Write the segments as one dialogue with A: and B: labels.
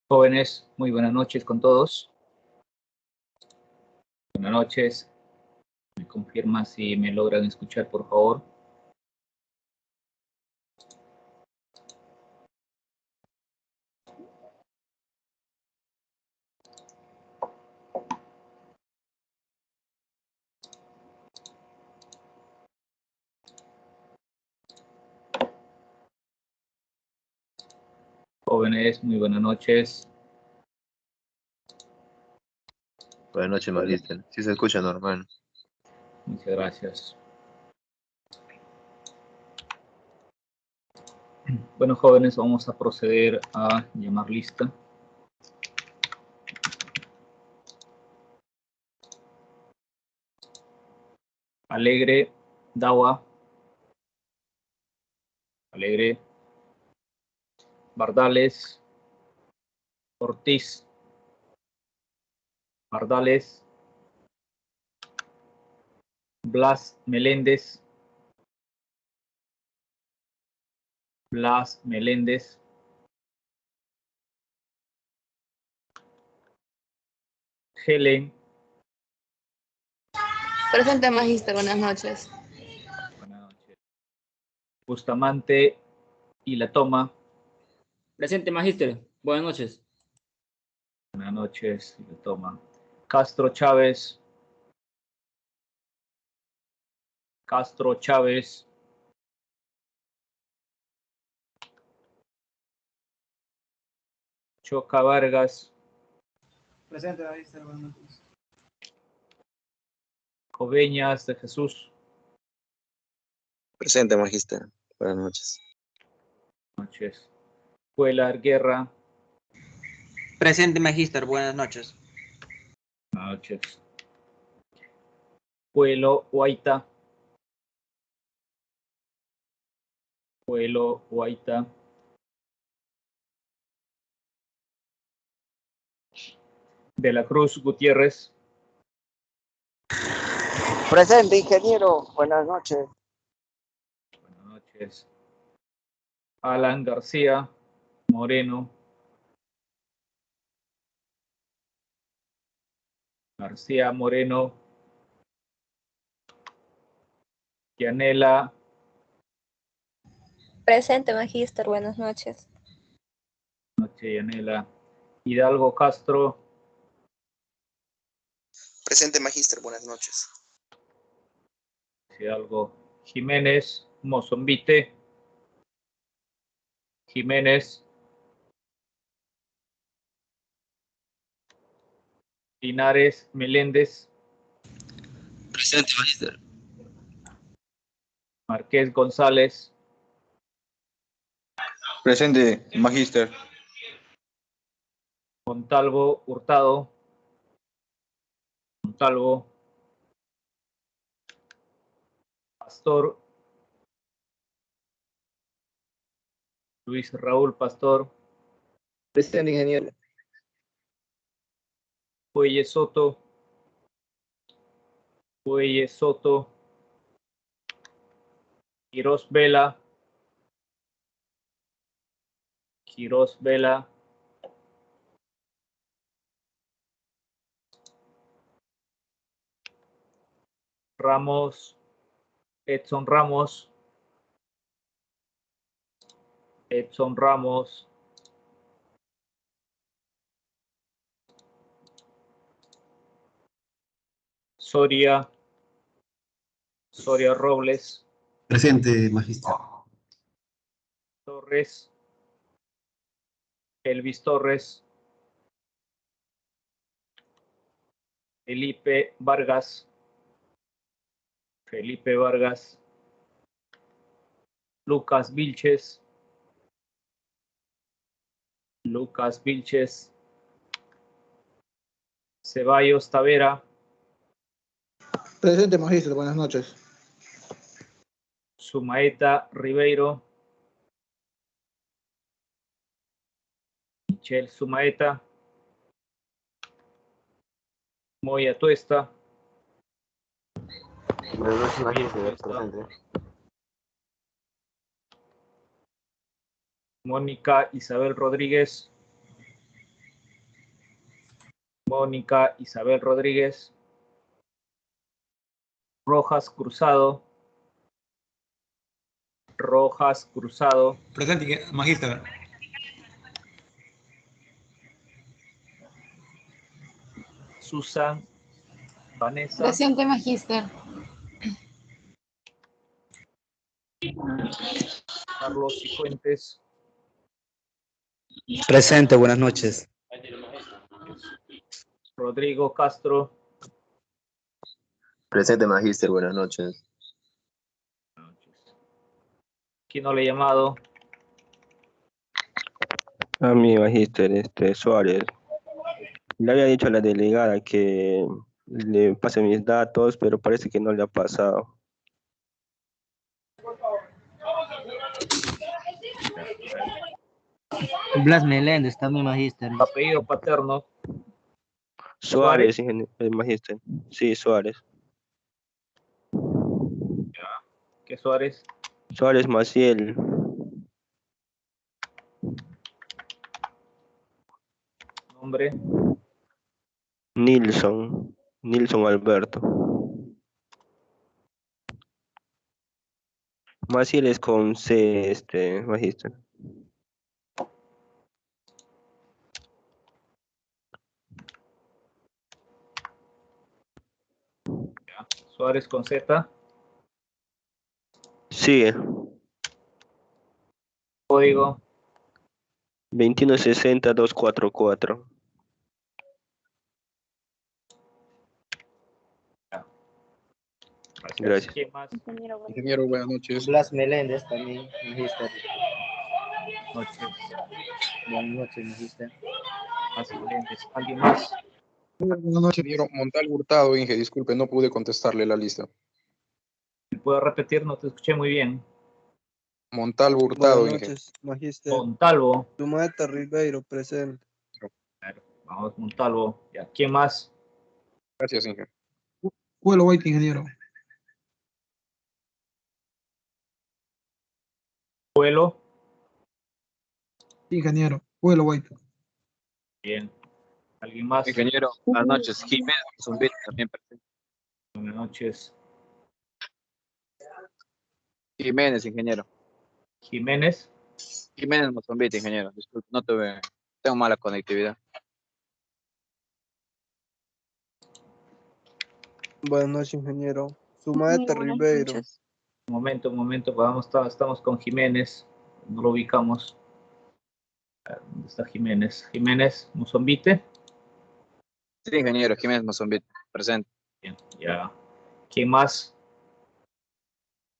A: Jóvenes, muy buenas noches con todos. Buenas noches. Me confirma si me logran escuchar, por favor. Jóvenes, muy buenas noches.
B: Buenas noches, Magíster. Sí se escucha normal.
A: Muchas gracias. Bueno, jóvenes, vamos a proceder a llamar lista. Alegre, Dawa. Alegre. Bardales. Ortiz. Bardales. Blas Meléndez. Blas Meléndez. Helen.
C: Presente, Magíster, buenas noches.
A: Buenas noches. Bustamante y La Toma.
D: Presente, Magíster. Buenas noches.
A: Buenas noches, La Toma. Castro Chávez. Castro Chávez. Choca Vargas.
E: Presente, Magíster, buenas noches.
A: Coveñas de Jesús.
F: Presente, Magíster. Buenas noches.
A: Buenas noches. Cuellar Guerra.
G: Presente, Magíster. Buenas noches.
A: Buenas noches. Puelo Guaita. Puelo Guaita. De la Cruz Gutiérrez.
H: Presente, ingeniero. Buenas noches.
A: Buenas noches. Alan García Moreno. García Moreno. Yanela.
I: Presente, Magíster, buenas noches.
A: Buenas noches, Yanela. Hidalgo Castro.
F: Presente, Magíster. Buenas noches.
A: Hidalgo. Jiménez Mozombite. Jiménez. Linares Meléndez.
B: Presente, Magíster.
A: Marqués González.
J: Presente, Magíster.
A: Montalvo Hurtado. Montalvo. Pastor. Luis Raúl Pastor.
E: Presente, ingeniero.
A: Puelle Soto. Puelle Soto. Quirós Vela. Quirós Vela. Ramos. Edson Ramos. Edson Ramos. Soria. Soria Robles.
K: Presente, Magíster.
A: Torres. Elvis Torres. Felipe Vargas. Felipe Vargas. Lucas Vilches. Lucas Vilches. Ceballos Tavera.
E: Presente, Magíster, buenas noches.
A: Sumaeta Ribeiro. Michel Sumaeta. Moya Tuesta.
F: Buenas noches, Magíster. Presente.
A: Mónica Isabel Rodríguez. Mónica Isabel Rodríguez. Rojas Cruzado. Rojas Cruzado.
K: Presente, Magíster.
A: Susan Vanessa.
C: Presente, Magíster.
A: Carlos Cifuentes.
L: Presente, buenas noches.
A: Rodrigo Castro.
B: Presente, Magíster. Buenas noches.
A: ¿Quién no le he llamado?
F: A mi Magíster, Suárez. Le había dicho a la delegada que le pase mis datos, pero parece que no le ha pasado.
G: Blas Meléndez, también Magíster.
A: Apellido paterno.
F: Suárez, Magíster. Sí, Suárez.
A: ¿Qué Suárez?
F: Suárez Maciel.
A: Nombre.
F: Nilson Alberto. Maciel es con C, Magíster.
A: Suárez con Z.
F: Sí,
A: Código.
F: 2160-244. Gracias.
A: ¿Quién más?
J: Ingeniero, buenas noches.
G: Blas Meléndez, también Magíster.
A: Noches.
G: Buenas noches, Magíster.
A: Más clientes. ¿Alguien más?
J: Buenas noches, ingeniero. Montal Hurtado, Inge, disculpe, no pude contestarle la lista.
A: ¿Me puedo repetir? No te escuché muy bien.
J: Montal Hurtado,
E: Buenas
J: Inge.
E: noches, Magíster.
A: Montalvo.
E: Sumaeta Ribeiro, presente.
A: Claro, vamos, Montalvo. Ya. ¿Quién más?
J: Gracias, Inge.
E: Pueblo White, ingeniero.
A: Pueblo.
E: Ingeniero, Pueblo White.
A: Bien. ¿Alguien más?
M: Ingeniero, buenas noches. Jiménez Zumbit también presente.
A: Buenas noches.
M: Jiménez, ingeniero.
A: Jiménez.
M: Jiménez Mozambite, ingeniero. Disculpe, no tengo mala conectividad.
E: Buenas noches, ingeniero. Sumaeta Ribeiro.
A: Un momento. Estamos con Jiménez. No lo ubicamos. ¿Dónde está Jiménez? Jiménez Mozambite.
M: Sí, ingeniero, Jiménez Mozambite, presente.
A: Bien, ya. ¿Quién más?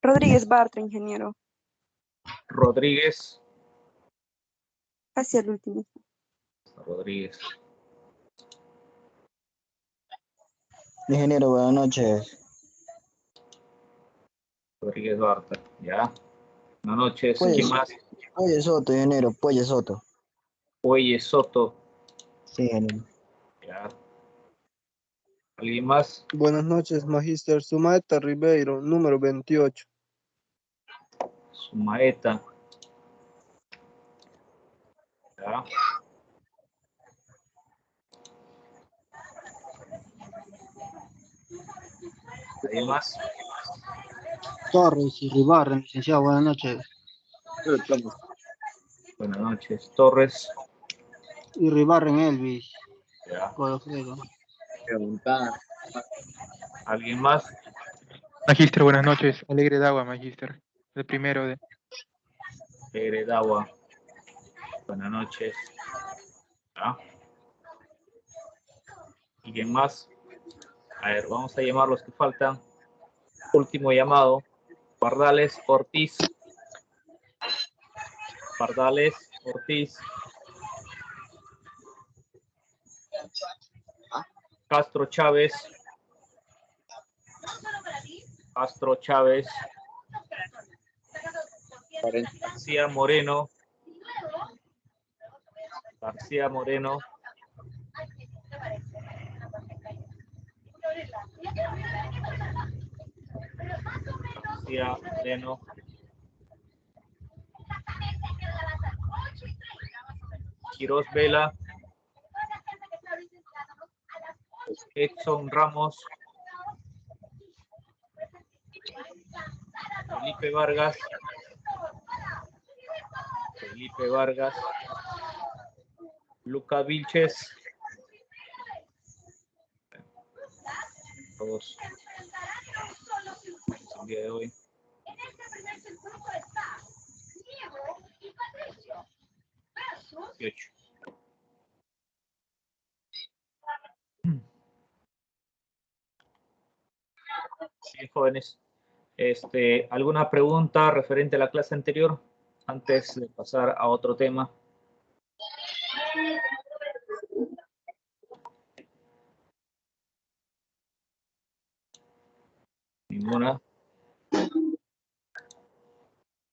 I: Rodríguez Bartra, ingeniero.
A: Rodríguez.
I: Hacia el último.
A: Rodríguez.
H: Ingeniero, buenas noches.
A: Rodríguez Barta. Ya. Buenas noches.
H: Puelle
A: ¿Quién más?
H: Soto, ingeniero, Puelle Soto.
A: Puelle Soto.
H: Sí, ingeniero.
A: Ya. ¿Alguien más?
E: Buenas noches, Magíster. Sumaeta Ribeiro, número 28.
A: Sumaeta. Ya. ¿Alguien más?
E: Torres y Ribarren, licenciado, buenas noches.
A: Buenas noches. Torres.
E: Y Ribarren Elvis.
A: Ya.
E: Godofredo.
A: ¿Alguien más?
N: Magíster, buenas noches. Alegre Dagua, Magíster. El primero de...
A: Heredagua. Buenas noches. ¿Ya? ¿Alguien más? A ver, vamos a llamar los que faltan. Último llamado. Pardales Ortiz. Pardales Ortiz. Castro Chávez. Castro Chávez. García Moreno. García Moreno. García Moreno. Quiroz Vela. Edson Ramos, Felipe Vargas, Luca Vilches, todos el día de hoy. Sí, jóvenes. ¿Alguna pregunta referente a la clase anterior antes de pasar a otro tema? Ninguna.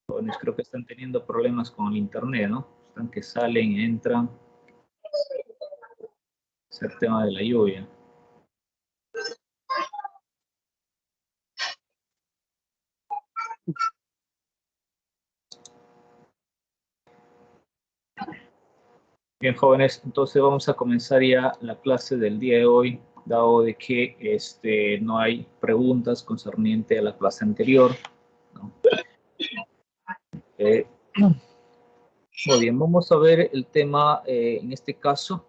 A: Jóvenes, creo que están teniendo problemas con el internet, ¿no? Están que salen, entran. Es el tema de la lluvia. Bien, jóvenes, entonces vamos a comenzar ya la clase del día de hoy, dado de que no hay preguntas concerniente a la clase anterior, ¿no? Muy bien, vamos a ver el tema, en este caso,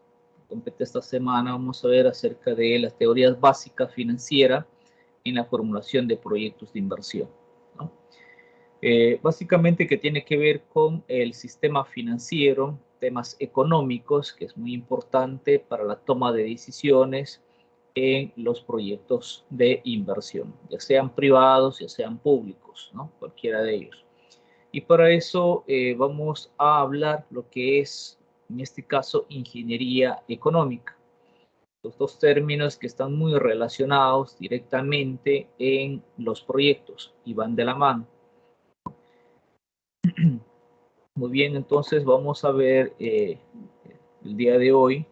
A: compete esta semana, vamos a ver acerca de las teorías básicas financieras en la formulación de proyectos de inversión, ¿no? Básicamente que tiene que ver con el sistema financiero, temas económicos, que es muy importante para la toma de decisiones en los proyectos de inversión, ya sean privados, ya sean públicos, ¿no? Cualquiera de ellos. Y para eso vamos a hablar lo que es, en este caso, ingeniería económica. Los dos términos que están muy relacionados directamente en los proyectos y van de la mano. Muy bien, entonces vamos a ver el día de hoy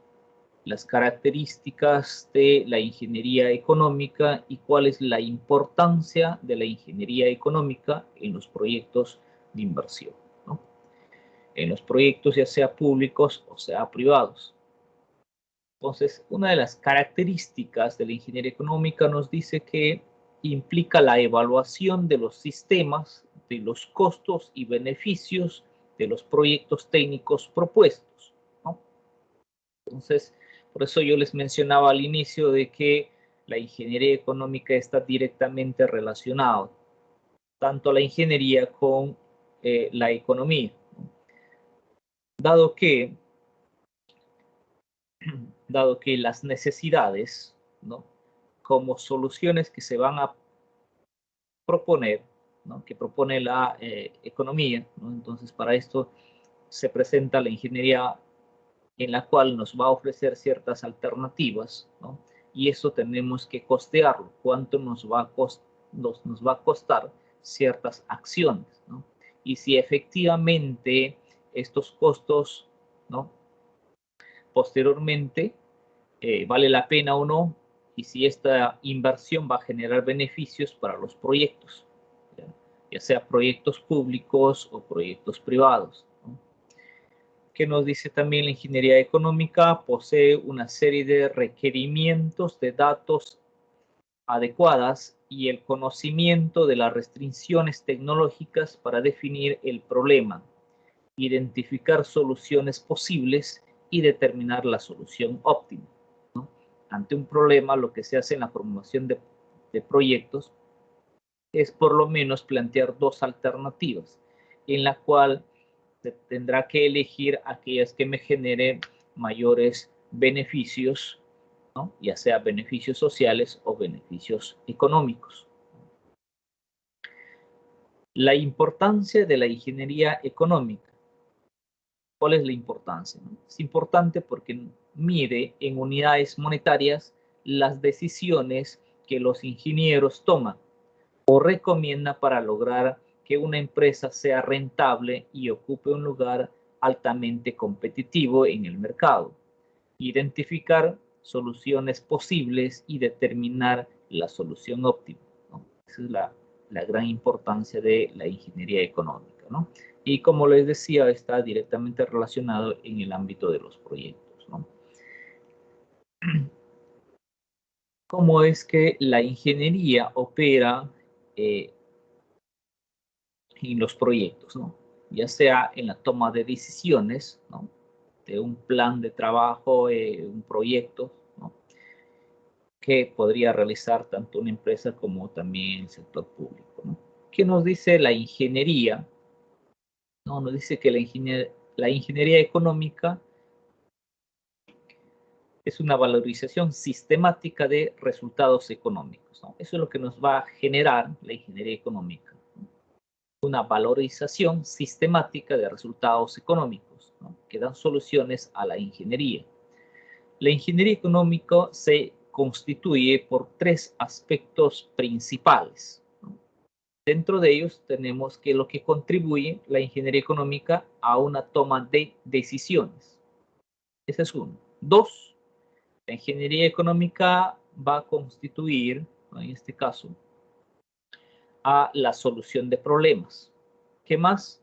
A: las características de la ingeniería económica y cuál es la importancia de la ingeniería económica en los proyectos de inversión, ¿no? En los proyectos ya sea públicos o sea privados. Entonces, una de las características de la ingeniería económica nos dice que implica la evaluación de los sistemas, de los costos y beneficios de los proyectos técnicos propuestos, ¿no? Entonces, por eso yo les mencionaba al inicio de que la ingeniería económica está directamente relacionada, tanto la ingeniería con la economía, ¿no? Dado que las necesidades, ¿no?, como soluciones que se van a proponer, ¿no?, que propone la economía, ¿no? Entonces, para esto se presenta la ingeniería en la cual nos va a ofrecer ciertas alternativas, ¿no? Y eso tenemos que costearlo. ¿Cuánto nos va a costar ciertas acciones, ¿no? Y si efectivamente estos costos, ¿no?, posteriormente vale la pena o no, y si esta inversión va a generar beneficios para los proyectos, ya sea proyectos públicos o proyectos privados, ¿no? ¿Qué nos dice también la ingeniería económica? Posee una serie de requerimientos de datos adecuadas y el conocimiento de las restricciones tecnológicas para definir el problema, identificar soluciones posibles y determinar la solución óptima, ¿no? Ante un problema, lo que se hace en la formulación de proyectos es por lo menos plantear dos alternativas, en la cual se tendrá que elegir aquellas que me generen mayores beneficios, ¿no?, ya sea beneficios sociales o beneficios económicos. La importancia de la ingeniería económica. ¿Cuál es la importancia? Es importante porque mide en unidades monetarias las decisiones que los ingenieros toman o recomienda para lograr que una empresa sea rentable y ocupe un lugar altamente competitivo en el mercado. Identificar soluciones posibles y determinar la solución óptima, ¿no? Esa es la gran importancia de la ingeniería económica, ¿no? Y como les decía, está directamente relacionado en el ámbito de los proyectos, ¿no? cómo es que la ingeniería opera en los proyectos, ¿no? Ya sea en la toma de decisiones, ¿no? De un plan de trabajo, un proyecto, ¿no? Que podría realizar tanto una empresa como también el sector público, ¿no? ¿Qué nos dice la ingeniería? No, nos dice que la ingeniería económica es una valorización sistemática de resultados económicos, ¿no? Eso es lo que nos va a generar la ingeniería económica, ¿no? Una valorización sistemática de resultados económicos, ¿no? Que dan soluciones a la ingeniería. La ingeniería económica se constituye por tres aspectos principales, ¿no? Dentro de ellos tenemos que lo que contribuye la ingeniería económica a una toma de decisiones. Ese es uno. Dos, la ingeniería económica va a constituir, ¿no? En este caso, a la solución de problemas. ¿Qué más?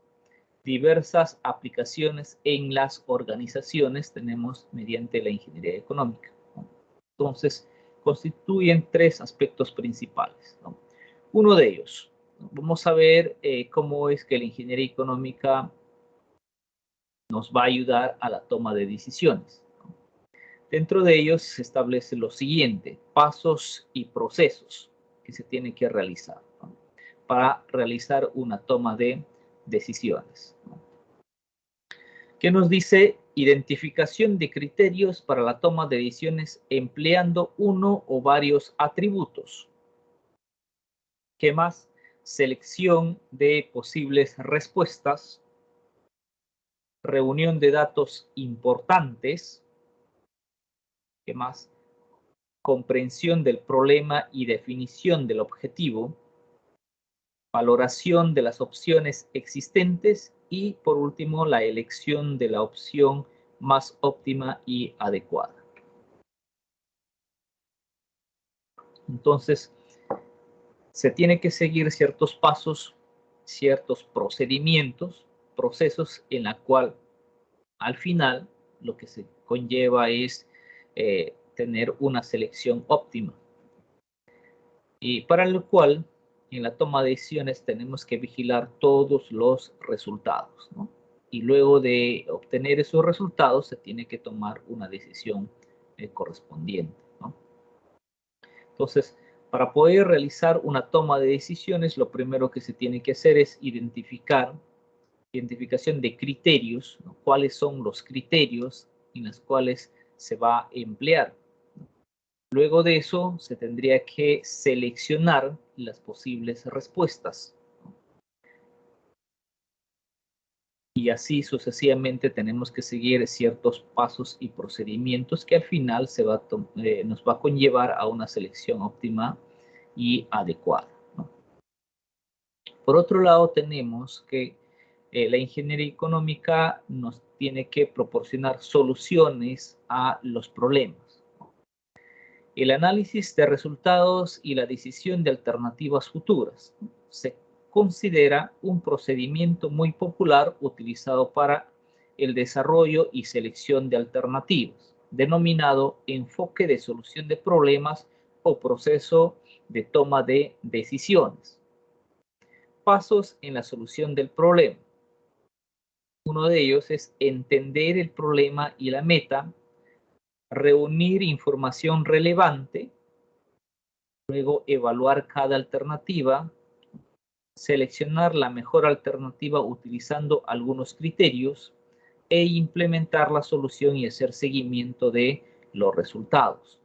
A: Diversas aplicaciones en las organizaciones tenemos mediante la ingeniería económica, ¿no? Entonces, constituyen tres aspectos principales, ¿no? Uno de ellos, ¿no? Vamos a ver cómo es que la ingeniería económica nos va a ayudar a la toma de decisiones. Dentro de ellos se establece lo siguiente: pasos y procesos que se tienen que realizar, ¿no? Para realizar una toma de decisiones, ¿no? ¿Qué nos dice? Identificación de criterios para la toma de decisiones empleando uno o varios atributos. ¿Qué más? Selección de posibles respuestas, reunión de datos importantes. ¿Qué más? Comprensión del problema y definición del objetivo, valoración de las opciones existentes y, por último, la elección de la opción más óptima y adecuada. Entonces, se tiene que seguir ciertos pasos, ciertos procedimientos, procesos en la cual, al final, lo que se conlleva es tener una selección óptima. Y para lo cual, en la toma de decisiones tenemos que vigilar todos los resultados, ¿no? Y luego de obtener esos resultados se tiene que tomar una decisión correspondiente, ¿no? Entonces, para poder realizar una toma de decisiones, lo primero que se tiene que hacer es identificación de criterios, ¿no? ¿Cuáles son los criterios en los cuales se va a emplear? Luego de eso, se tendría que seleccionar las posibles respuestas, ¿no? Y así sucesivamente tenemos que seguir ciertos pasos y procedimientos que al final nos va a conllevar a una selección óptima y adecuada, ¿no? Por otro lado, tenemos que la ingeniería económica nos tiene que proporcionar soluciones a los problemas. El análisis de resultados y la decisión de alternativas futuras se considera un procedimiento muy popular utilizado para el desarrollo y selección de alternativas, denominado enfoque de solución de problemas o proceso de toma de decisiones. Pasos en la solución del problema. Uno de ellos es entender el problema y la meta, reunir información relevante, luego evaluar cada alternativa, seleccionar la mejor alternativa utilizando algunos criterios e implementar la solución y hacer seguimiento de los resultados.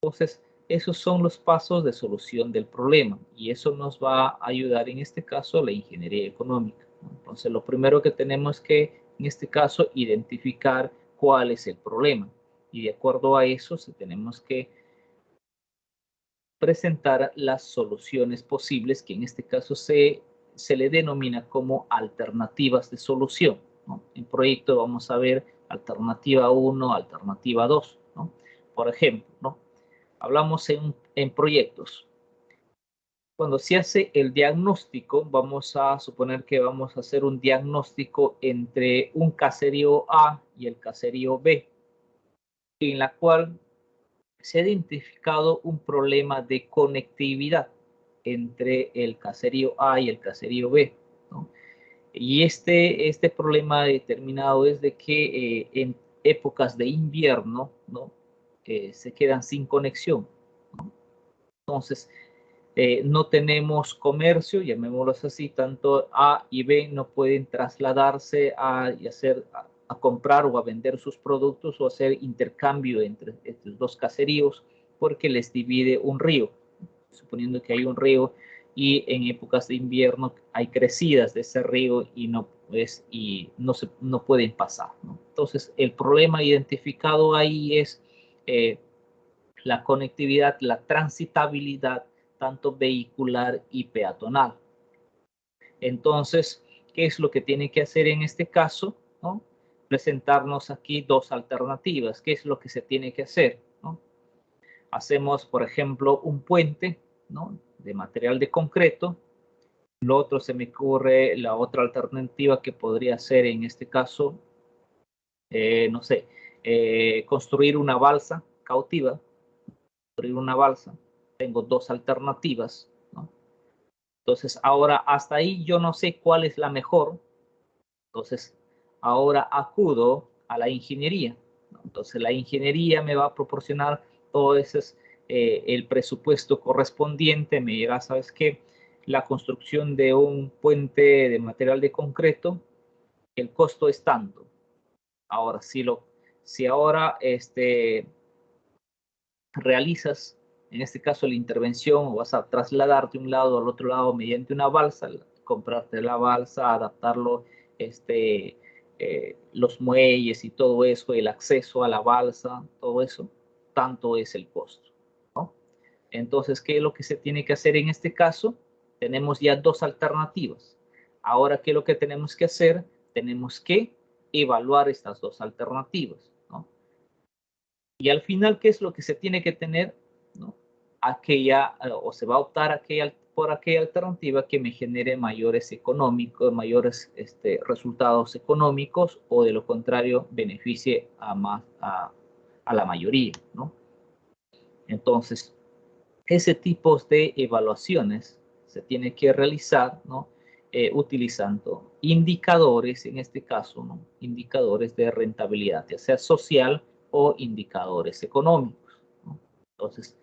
A: Entonces, esos son los pasos de solución del problema y eso nos va a ayudar en este caso la ingeniería económica. Entonces, lo primero que tenemos que, en este caso, identificar cuál es el problema y de acuerdo a eso tenemos que presentar las soluciones posibles, que en este caso se le denomina como alternativas de solución, ¿no? En proyecto vamos a ver alternativa 1, alternativa 2, ¿no? Por ejemplo, ¿no? Hablamos en proyectos. Cuando se hace el diagnóstico, vamos a suponer que vamos a hacer un diagnóstico entre un caserío A y el caserío B, en la cual se ha identificado un problema de conectividad entre el caserío A y el caserío B, ¿no? Y este problema determinado es de que en épocas de invierno, ¿no? Se quedan sin conexión, ¿no? Entonces, no tenemos comercio, llamémoslo así, tanto A y B no pueden trasladarse a comprar o a vender sus productos o hacer intercambio entre estos dos caseríos porque les divide un río, suponiendo que hay un río y en épocas de invierno hay crecidas de ese río y no pueden pasar, ¿no? Entonces, el problema identificado ahí es la conectividad, la transitabilidad, tanto vehicular y peatonal. Entonces, ¿qué es lo que tiene que hacer en este caso, ¿no? Presentarnos aquí dos alternativas. ¿Qué es lo que se tiene que hacer, ¿no? Hacemos, por ejemplo, un puente, ¿no? De material de concreto. Lo otro se me ocurre, la otra alternativa que podría ser en este caso, no sé, construir una balsa cautiva. Construir una balsa. Tengo dos alternativas, ¿no? Entonces, ahora hasta ahí yo no sé cuál es la mejor. Entonces, ahora acudo a la ingeniería, ¿no? Entonces, la ingeniería me va a proporcionar todo ese, el presupuesto correspondiente. Me dirá, ¿sabes qué? La construcción de un puente de material de concreto, el costo es tanto. Ahora, si ahora realizas, en este caso, la intervención, o vas a trasladar de un lado al otro lado mediante una balsa, comprarte la balsa, adaptarlo, los muelles y todo eso, el acceso a la balsa, todo eso, tanto es el costo, ¿no? Entonces, ¿qué es lo que se tiene que hacer en este caso? Tenemos ya dos alternativas. Ahora, ¿qué es lo que tenemos que hacer? Tenemos que evaluar estas dos alternativas, ¿no? Y al final, ¿qué es lo que se tiene que tener, ¿no? O se va a optar por aquella alternativa que me genere mayores resultados económicos, o de lo contrario beneficie a la mayoría, ¿no? Entonces, ese tipo de evaluaciones se tiene que realizar, ¿no? Utilizando indicadores, en este caso, ¿no? Indicadores de rentabilidad, ya sea social o indicadores económicos, ¿no? Entonces,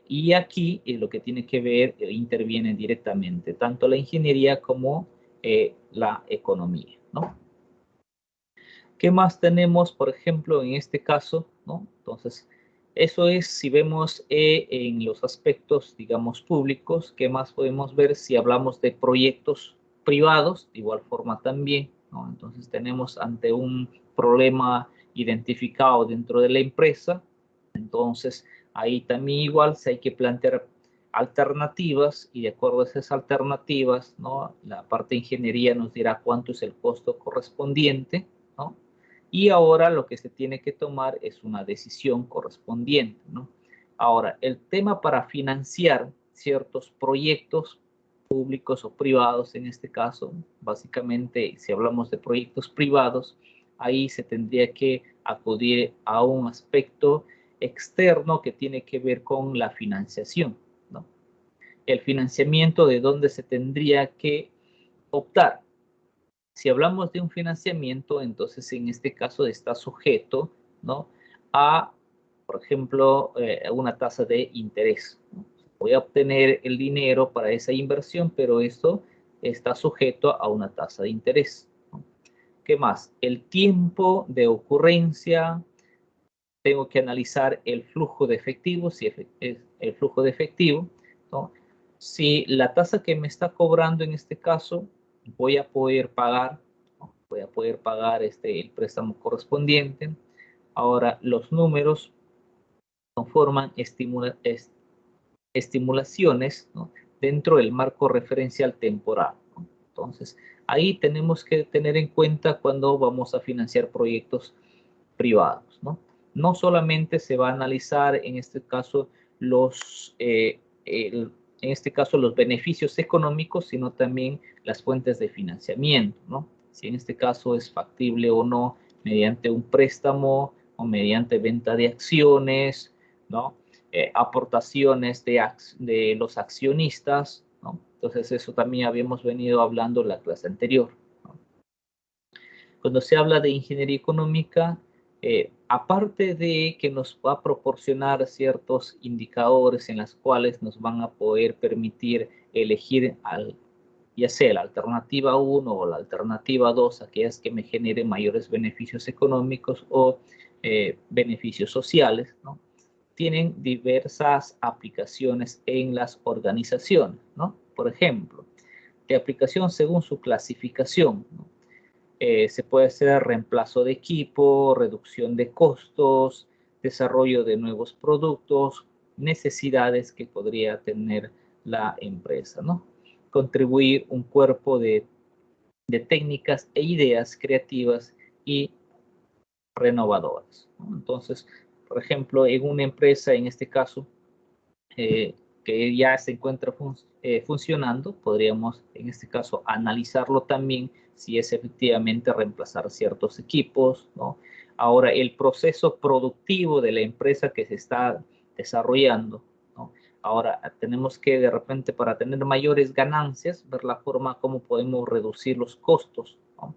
A: y aquí lo que tiene que ver, interviene directamente tanto la ingeniería como la economía, ¿no? ¿Qué más tenemos, por ejemplo, en este caso, ¿no? Entonces, eso es si vemos en los aspectos, digamos, públicos. ¿Qué más podemos ver si hablamos de proyectos privados? De igual forma también, ¿no? Entonces, tenemos ante un problema identificado dentro de la empresa. Entonces, ahí también igual se hay que plantear alternativas, y de acuerdo a esas alternativas, ¿no? La parte de ingeniería nos dirá cuánto es el costo correspondiente, ¿no? Y ahora lo que se tiene que tomar es una decisión correspondiente, ¿no? Ahora, el tema para financiar ciertos proyectos públicos o privados, en este caso, básicamente, si hablamos de proyectos privados, ahí se tendría que acudir a un aspecto externo que tiene que ver con la financiación, ¿no? El financiamiento, de dónde se tendría que optar. Si hablamos de un financiamiento, entonces en este caso está sujeto, ¿no? A, por ejemplo, una tasa de interés, ¿no? Voy a obtener el dinero para esa inversión, pero esto está sujeto a una tasa de interés, ¿no? ¿Qué más? El tiempo de ocurrencia. Tengo que analizar el flujo de efectivo, si es el flujo de efectivo, ¿no? Si la tasa que me está cobrando en este caso, voy a poder pagar, ¿no? Voy a poder pagar el préstamo correspondiente. Ahora, los números conforman estimulaciones, ¿no? Dentro del marco referencial temporal, ¿no? Entonces, ahí tenemos que tener en cuenta cuando vamos a financiar proyectos privados, ¿no? No solamente se va a analizar en este caso los beneficios económicos, sino también las fuentes de financiamiento, ¿no? Si en este caso es factible o no mediante un préstamo o mediante venta de acciones, ¿no? aportaciones de los accionistas, ¿no? Entonces eso también habíamos venido hablando en la clase anterior, ¿no? Cuando se habla de ingeniería económica, aparte de que nos va a proporcionar ciertos indicadores en los cuales nos van a poder permitir elegir ya sea la alternativa 1 o la alternativa 2, aquellas que me generen mayores beneficios económicos o beneficios sociales, ¿no? Tienen diversas aplicaciones en las organizaciones, ¿no? Por ejemplo, de aplicación según su clasificación, ¿no? Se puede hacer reemplazo de equipo, reducción de costos, desarrollo de nuevos productos, necesidades que podría tener la empresa, ¿no? Contribuir un cuerpo de técnicas e ideas creativas y renovadoras, ¿no? Entonces, por ejemplo, en una empresa, en este caso, que ya se encuentra funcionando, podríamos, en este caso, analizarlo también si es efectivamente reemplazar ciertos equipos, ¿no? Ahora, el proceso productivo de la empresa que se está desarrollando, ¿no? Ahora, tenemos que, de repente, para tener mayores ganancias, ver la forma como podemos reducir los costos, ¿no?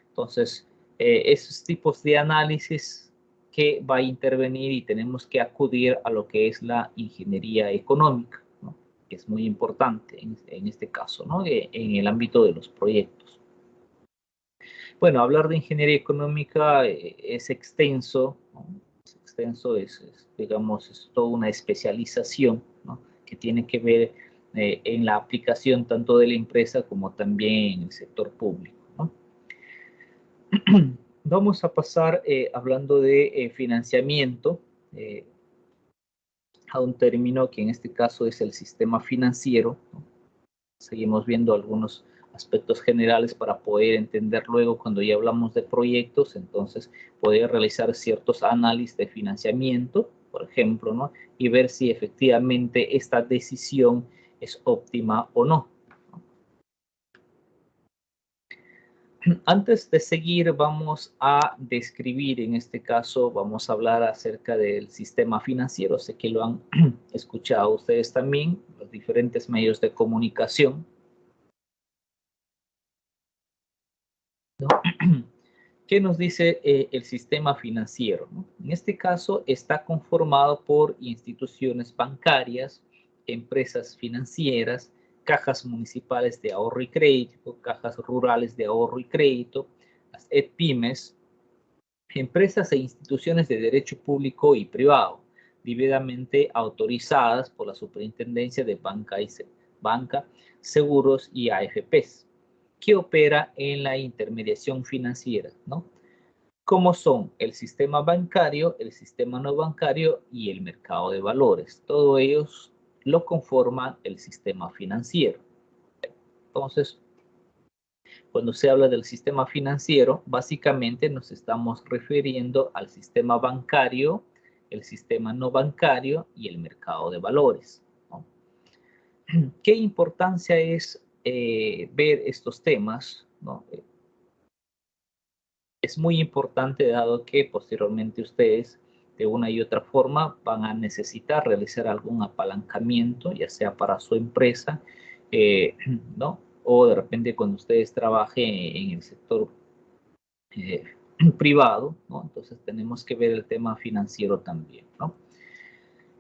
A: Entonces, esos tipos de análisis que va a intervenir y tenemos que acudir a lo que es la ingeniería económica, ¿no? Que es muy importante en este caso, ¿no? En el ámbito de los proyectos. Bueno, hablar de ingeniería económica es extenso, ¿no? Es extenso, digamos, es toda una especialización, ¿no? Que tiene que ver en la aplicación tanto de la empresa como también en el sector público, ¿no? Vamos a pasar hablando de financiamiento a un término que en este caso es el sistema financiero, ¿no? Seguimos viendo algunos aspectos generales para poder entender luego cuando ya hablamos de proyectos, entonces poder realizar ciertos análisis de financiamiento, por ejemplo, ¿no? Y ver si efectivamente esta decisión es óptima o no. Antes de seguir, vamos a describir, en este caso, vamos a hablar acerca del sistema financiero. Sé que lo han escuchado ustedes también, los diferentes medios de comunicación, ¿no? ¿Qué nos dice el sistema financiero, ¿no? En este caso, está conformado por instituciones bancarias, empresas financieras, cajas municipales de ahorro y crédito, cajas rurales de ahorro y crédito, las EPIMES, empresas e instituciones de derecho público y privado, debidamente autorizadas por la Superintendencia de Banca, Seguros y AFPs, que opera en la intermediación financiera, ¿no? Como son el sistema bancario, el sistema no bancario y el mercado de valores. Todos ellos lo conforman el sistema financiero. Entonces, cuando se habla del sistema financiero, básicamente nos estamos refiriendo al sistema bancario, el sistema no bancario y el mercado de valores, ¿no? ¿Qué importancia es ver estos temas, ¿no? Es muy importante dado que posteriormente ustedes de una y otra forma van a necesitar realizar algún apalancamiento, ya sea para su empresa, ¿no? O de repente cuando ustedes trabajen en el sector privado, ¿no? Entonces tenemos que ver el tema financiero también, ¿no?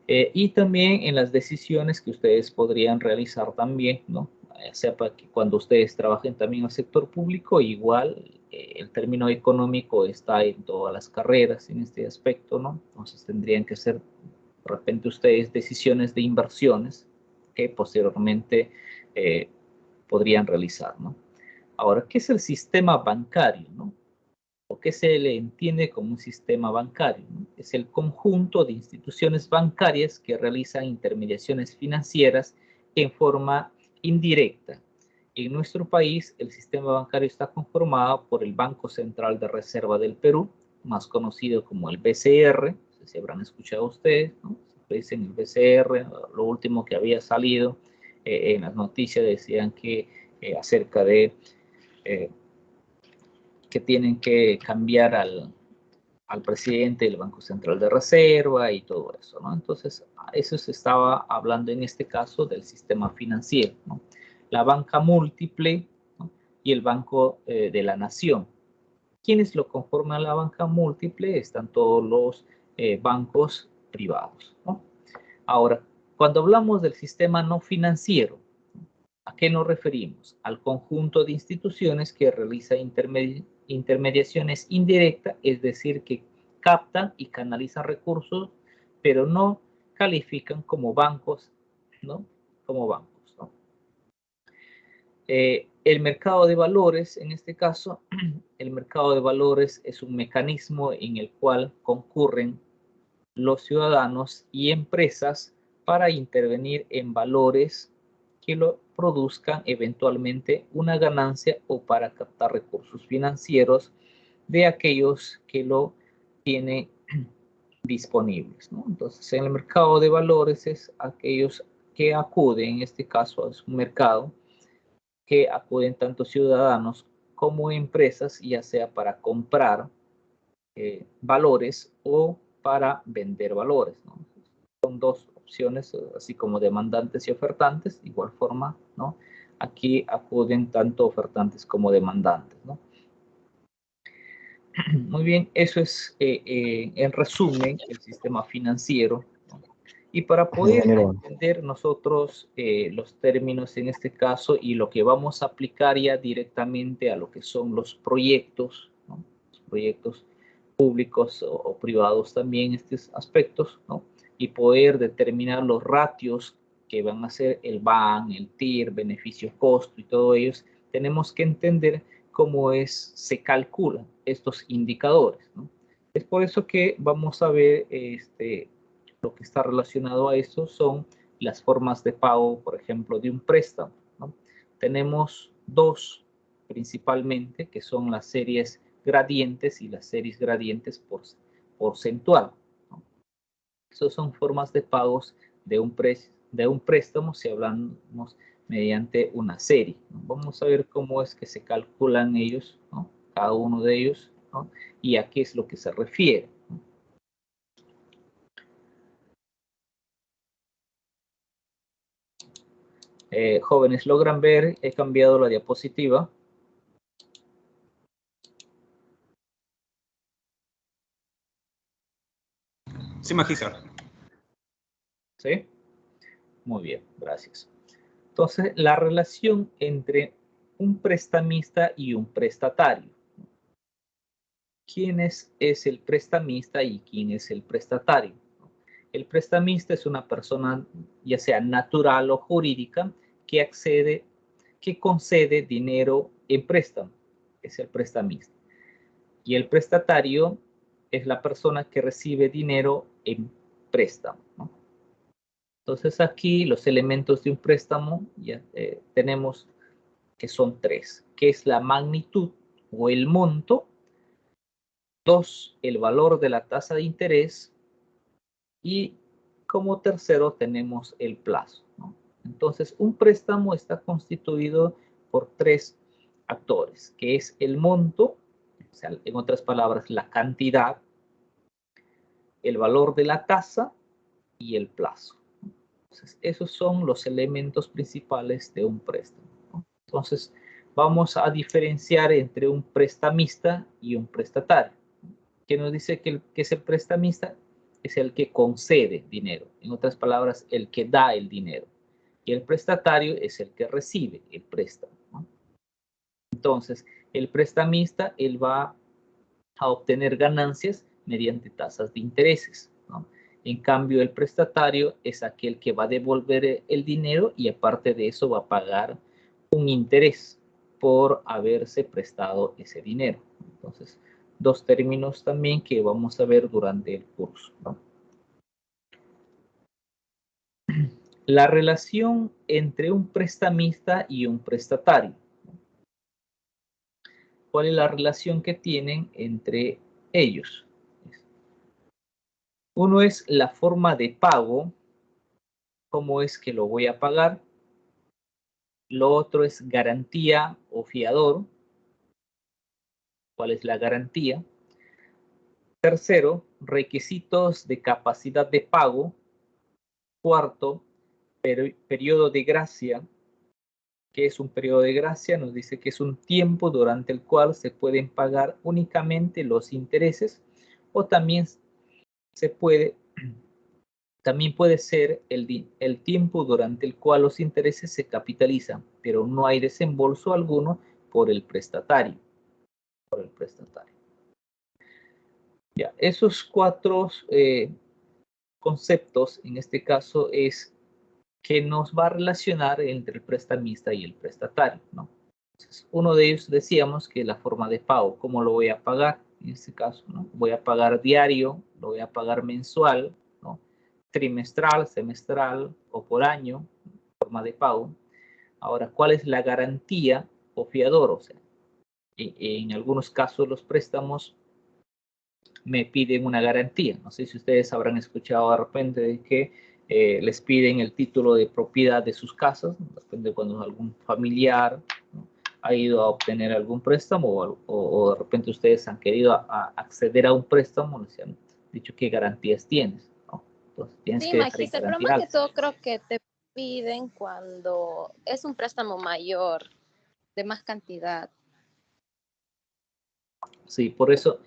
A: Y también en las decisiones que ustedes podrían realizar también, ¿no? Ya sea para que cuando ustedes trabajen también en el sector público, igual el término económico está en todas las carreras en este aspecto, ¿no? Entonces tendrían que hacer de repente ustedes decisiones de inversiones que posteriormente podrían realizar, ¿no? Ahora, ¿qué es el sistema bancario, no? ¿O qué se le entiende como un sistema bancario, ¿no? Es el conjunto de instituciones bancarias que realizan intermediaciones financieras en forma indirecta. En nuestro país, el sistema bancario está conformado por el Banco Central de Reserva del Perú, más conocido como el BCR, no sé si habrán escuchado ustedes, ¿no? Se dicen el BCR, lo último que había salido en las noticias decían que acerca de que tienen que cambiar al presidente del Banco Central de Reserva y todo eso, ¿no? Entonces, eso se estaba hablando en este caso del sistema financiero, ¿no? La banca múltiple, ¿no? Y el Banco de la Nación. ¿Quiénes lo conforman la banca múltiple? Están todos los bancos privados, ¿no? Ahora, cuando hablamos del sistema no financiero, ¿a qué nos referimos? Al conjunto de instituciones que realiza intermediaciones indirectas, es decir, que captan y canalizan recursos, pero no califican como bancos, ¿no? Como bancos, ¿no? El mercado de valores, en este caso, el mercado de valores es un mecanismo en el cual concurren los ciudadanos y empresas para intervenir en valores que lo produzcan eventualmente una ganancia o para captar recursos financieros de aquellos que lo tienen disponibles, ¿no? Entonces, en el mercado de valores es aquellos que acuden, en este caso es un mercado, que acuden tanto ciudadanos como empresas, ya sea para comprar valores o para vender valores, ¿no? Son dos opciones, así como demandantes y ofertantes, de igual forma, ¿no? Aquí acuden tanto ofertantes como demandantes, ¿no? Muy bien, eso es en resumen el sistema financiero, ¿no? Y para poder entender nosotros los términos en este caso y lo que vamos a aplicar ya directamente a lo que son los proyectos, ¿no? Los proyectos públicos o privados también estos aspectos, ¿no? Y poder determinar los ratios que van a ser el BAN, el TIR, beneficio-costo y todo ellos, tenemos que entender cómo se calculan estos indicadores, ¿no? Es por eso que vamos a ver lo que está relacionado a esto son las formas de pago, por ejemplo, de un préstamo, ¿no? Tenemos dos principalmente, que son las series gradientes y las series gradientes porcentual, ¿no? Esas son formas de pagos de un préstamo si hablamos mediante una serie, ¿no? Vamos a ver cómo es que se calculan ellos, ¿no? Cada uno de ellos, ¿no? Y a qué es lo que se refiere, ¿no? Jóvenes, ¿logran ver? He cambiado la diapositiva.
L: Sí, magíster.
A: ¿Sí? Muy bien, gracias. Entonces, la relación entre un prestamista y un prestatario. ¿Quién es el prestamista y quién es el prestatario? El prestamista es una persona, ya sea natural o jurídica, que concede dinero en préstamo. Es el prestamista. Y el prestatario es la persona que recibe dinero en préstamo, ¿no? Entonces aquí los elementos de un préstamo ya tenemos que son tres, que es la magnitud o el monto, dos, el valor de la tasa de interés y como tercero tenemos el plazo, ¿no? Entonces un préstamo está constituido por tres actores, que es el monto, o sea, en otras palabras, la cantidad, el valor de la tasa y el plazo. Entonces, esos son los elementos principales de un préstamo, ¿no? Entonces, vamos a diferenciar entre un prestamista y un prestatario. ¿Qué nos dice que es el prestamista? Es el que concede dinero. En otras palabras, el que da el dinero. Y el prestatario es el que recibe el préstamo, ¿no? Entonces, el prestamista, él va a obtener ganancias mediante tasas de intereses, ¿no? En cambio, el prestatario es aquel que va a devolver el dinero y aparte de eso va a pagar un interés por haberse prestado ese dinero. Entonces, dos términos también que vamos a ver durante el curso, ¿no? La relación entre un prestamista y un prestatario. ¿Cuál es la relación que tienen entre ellos? Uno es la forma de pago, cómo es que lo voy a pagar. Lo otro es garantía o fiador. ¿Cuál es la garantía? Tercero, requisitos de capacidad de pago. Cuarto, periodo de gracia. ¿Qué es un periodo de gracia? Nos dice que es un tiempo durante el cual se pueden pagar únicamente los intereses, o también puede ser el tiempo durante el cual los intereses se capitalizan, pero no hay desembolso alguno por el prestatario. Ya, esos cuatro conceptos, en este caso, es que nos va a relacionar entre el prestamista y el prestatario, ¿no? Entonces, uno de ellos decíamos que la forma de pago, ¿cómo lo voy a pagar? En este caso, ¿no? Voy a pagar diario, lo voy a pagar mensual, ¿no? Trimestral, semestral o por año, forma de pago. Ahora, ¿cuál es la garantía o fiador? O sea, en algunos casos los préstamos me piden una garantía. No sé si ustedes habrán escuchado de repente de que les piden el título de propiedad de sus casas, depende cuando algún familiar, ¿no?, ha ido a obtener algún préstamo o de repente ustedes han querido acceder a un préstamo, les han dicho qué garantías tienes, ¿no? Entonces tienes
L: Sí,
A: que dejar
L: magíster, pero
A: garantía
L: más que
A: alta.
L: todo creo que te piden cuando es un préstamo mayor, de más cantidad.
A: Sí, por eso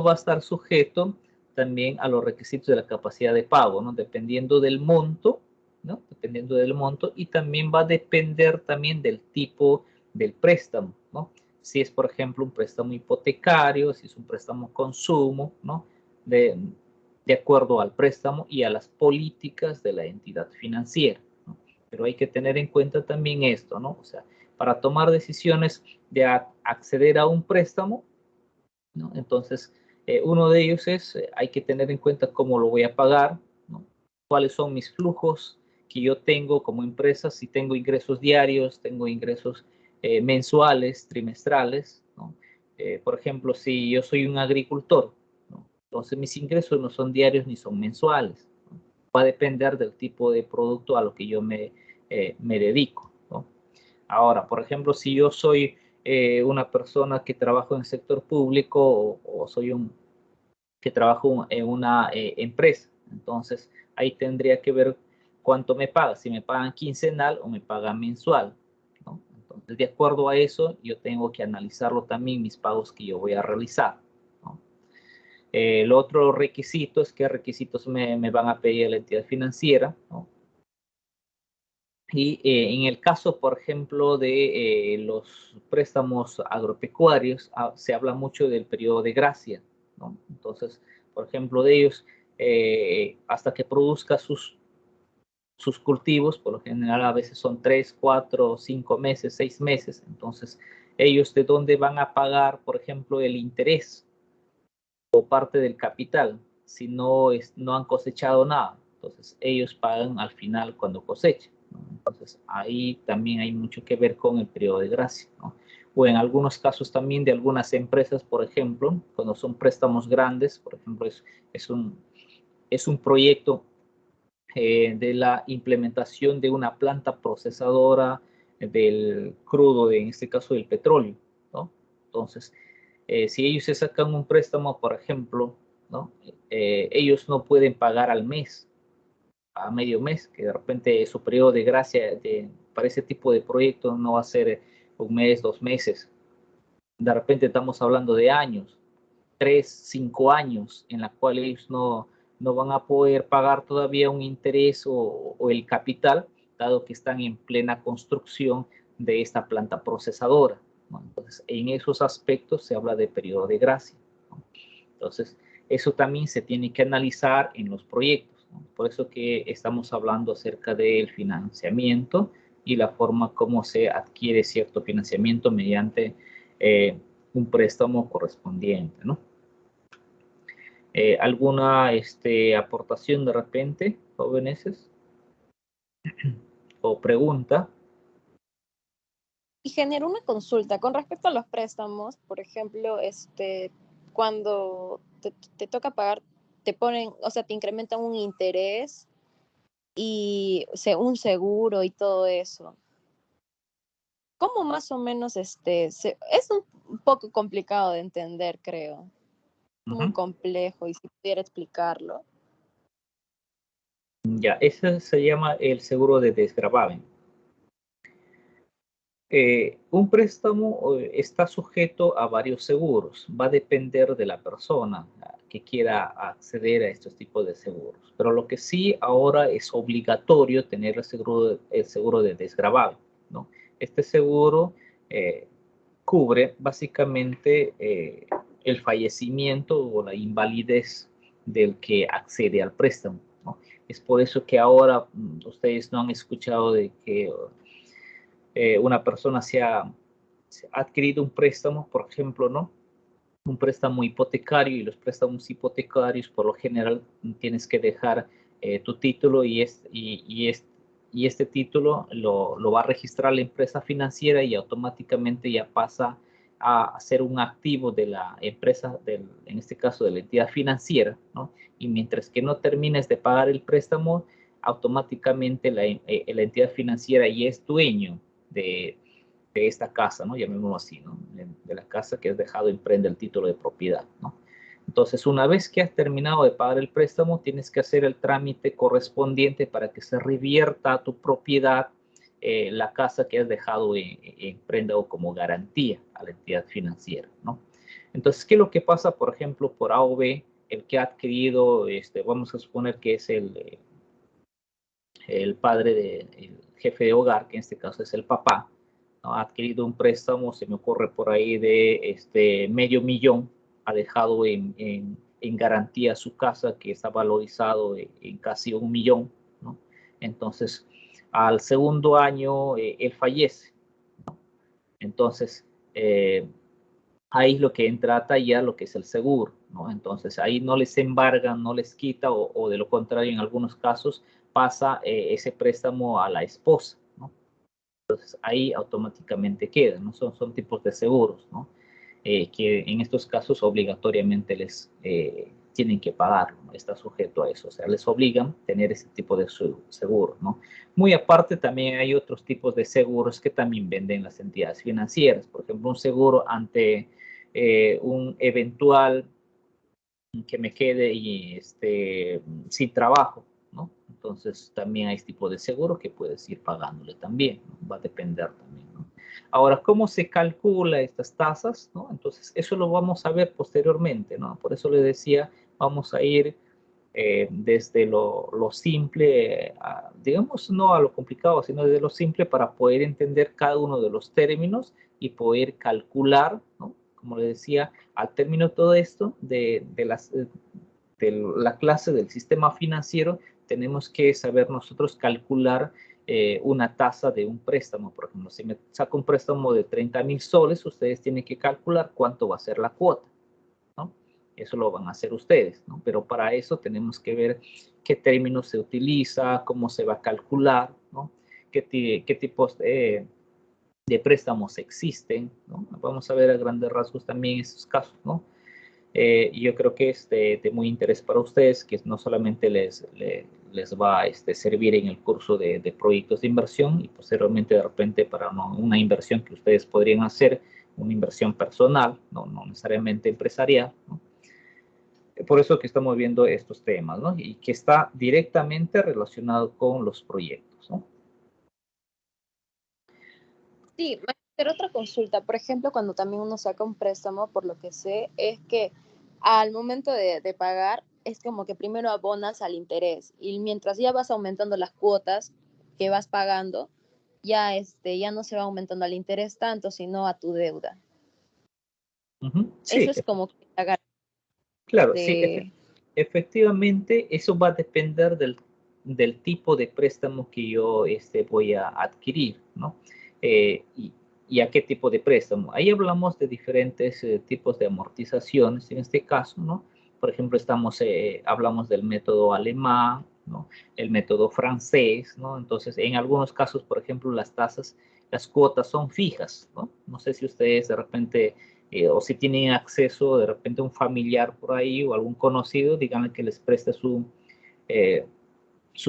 A: va a estar sujeto también a los requisitos de la capacidad de pago, ¿no? Dependiendo del monto, ¿no? Dependiendo del monto, y también va a depender también del tipo del préstamo, ¿no? Si es, por ejemplo, un préstamo hipotecario, si es un préstamo consumo, ¿no? De acuerdo al préstamo y a las políticas de la entidad financiera, ¿no? Pero hay que tener en cuenta también esto, ¿no? O sea, para tomar decisiones de acceder a un préstamo, ¿no? Entonces, uno de ellos es, hay que tener en cuenta cómo lo voy a pagar, ¿no? Cuáles son mis flujos que yo tengo como empresa, si tengo ingresos diarios, tengo ingresos mensuales, trimestrales, ¿no? Por ejemplo, si yo soy un agricultor, ¿no?, entonces mis ingresos no son diarios ni son mensuales, ¿no? Va a depender del tipo de producto a lo que yo me dedico, ¿no? Ahora, por ejemplo, si yo soy una persona que trabajo en el sector público o soy que trabajo en una empresa, entonces ahí tendría que ver cuánto me paga, si me pagan quincenal o me pagan mensual, ¿no? Entonces, de acuerdo a eso, yo tengo que analizarlo también mis pagos que yo voy a realizar, ¿no? El otro requisito es qué requisitos me van a pedir la entidad financiera, ¿no? Y en el caso, por ejemplo, de los préstamos agropecuarios, se habla mucho del periodo de gracia, ¿no? Entonces, por ejemplo, de ellos, hasta que produzca sus cultivos, por lo general a veces son 3, 4, 5 meses, 6 meses. Entonces, ellos de dónde van a pagar, por ejemplo, el interés o parte del capital si no han cosechado nada. Entonces, ellos pagan al final cuando cosechan, ¿no? Entonces, ahí también hay mucho que ver con el periodo de gracia, ¿no? O en algunos casos también de algunas empresas, por ejemplo, cuando son préstamos grandes, por ejemplo, es un proyecto de la implementación de una planta procesadora del crudo, en este caso del petróleo, ¿no? Entonces, si ellos se sacan un préstamo, por ejemplo, ¿no?, ellos no pueden pagar al mes, a medio mes, que de repente su periodo de gracia para ese tipo de proyectos no va a ser un mes, 2 meses. De repente estamos hablando de años, 3, 5 años, en la cual ellos no van a poder pagar todavía un interés o el capital, dado que están en plena construcción de esta planta procesadora, ¿no? Entonces, en esos aspectos se habla de periodo de gracia, ¿no? Entonces, eso también se tiene que analizar en los proyectos, ¿no? Por eso que estamos hablando acerca del financiamiento y la forma como se adquiere cierto financiamiento mediante un préstamo correspondiente, ¿no? ¿Alguna aportación de repente, jóvenes? ¿O pregunta?
L: Y genero una consulta con respecto a los préstamos, por ejemplo, cuando te toca pagar, te ponen, o sea, te incrementan un interés y un seguro y todo eso. ¿Cómo más o menos es un poco complicado de entender, creo? muy complejo y si pudiera explicarlo.
A: Ya, ese se llama el seguro de desgravamen. Un préstamo está sujeto a varios seguros. Va a depender de la persona que quiera acceder a estos tipos de seguros. Pero lo que sí ahora es obligatorio tener el seguro de desgravamen, ¿no? Este seguro cubre básicamente el fallecimiento o la invalidez del que accede al préstamo, ¿no? Es por eso que ahora ustedes no han escuchado de que una persona se ha adquirido un préstamo, por ejemplo, ¿no? Un préstamo hipotecario, y los préstamos hipotecarios por lo general tienes que dejar tu título y este título lo va a registrar la empresa financiera y automáticamente ya pasa a ser un activo de la empresa, en este caso de la entidad financiera, ¿no? Y mientras que no termines de pagar el préstamo, automáticamente la entidad financiera ya es dueño de esta casa, ¿no? Llamémoslo así, ¿no? De la casa que has dejado en prenda el título de propiedad, ¿no? Entonces, una vez que has terminado de pagar el préstamo, tienes que hacer el trámite correspondiente para que se revierta a tu propiedad la casa que has dejado en prenda o como garantía a la entidad financiera, ¿no? Entonces, ¿qué es lo que pasa, por ejemplo, por A o B, el que ha adquirido, vamos a suponer que es el padre el jefe de hogar, que en este caso es el papá, ¿no? Ha adquirido un préstamo, se me ocurre por ahí de $500,000, ha dejado en garantía su casa que está valorizado en casi $1 millón, ¿no? Entonces, al segundo año, él fallece, ¿no? Entonces, ahí es lo que entra ya lo que es el seguro, ¿no? Entonces, ahí no les embargan, no les quita, o de lo contrario, en algunos casos, pasa ese préstamo a la esposa, ¿no? Entonces, ahí automáticamente queda, ¿no? Son tipos de seguros, ¿no? Que en estos casos obligatoriamente les tienen que pagar, ¿no? Está sujeto a eso, o sea, les obligan a tener ese tipo de seguro, ¿no? Muy aparte, también hay otros tipos de seguros que también venden las entidades financieras. Por ejemplo, un seguro ante un eventual que me quede sin trabajo, ¿no? Entonces, también hay este tipo de seguro que puedes ir pagándole también, ¿no? Va a depender también, ¿no? Ahora, ¿cómo se calcula estas tasas, ¿no? Entonces, eso lo vamos a ver posteriormente, ¿no? Por eso les decía, vamos a ir desde lo simple, digamos, no a lo complicado, sino desde lo simple para poder entender cada uno de los términos y poder calcular, ¿no? Como les decía, al término de todo esto, de la clase del sistema financiero, tenemos que saber nosotros calcular una tasa de un préstamo. Por ejemplo, si me saco un préstamo de 30,000 soles, ustedes tienen que calcular cuánto va a ser la cuota, ¿no? Eso lo van a hacer ustedes, ¿no? Pero para eso tenemos que ver qué términos se utiliza, cómo se va a calcular, ¿no? Qué tipos de préstamos existen, ¿no? Vamos a ver a grandes rasgos también esos casos, ¿no? Y yo creo que es de muy interés para ustedes, que no solamente les va a servir en el curso de proyectos de inversión y posteriormente de repente para una inversión que ustedes podrían hacer, una inversión personal, no necesariamente empresarial, ¿no? Por eso que estamos viendo estos temas, ¿no? Y que está directamente relacionado con los proyectos, ¿no?
L: Sí, hacer otra consulta. Por ejemplo, cuando también uno saca un préstamo, por lo que sé, es que al momento de pagar, es como que primero abonas al interés y mientras ya vas aumentando las cuotas que vas pagando, ya no se va aumentando al interés tanto, sino a tu deuda.
A: Sí,
L: eso es como que pagar.
A: Claro, sí, efectivamente, eso va a depender del tipo de préstamo que yo voy a adquirir, ¿no? Y a qué tipo de préstamo. Ahí hablamos de diferentes tipos de amortizaciones en este caso, ¿no? Por ejemplo, hablamos del método alemán, ¿no? El método francés, ¿no? Entonces, en algunos casos, por ejemplo, las cuotas son fijas, ¿no? No sé si ustedes de repente o si tienen acceso de repente a un familiar por ahí o algún conocido, díganle que les preste su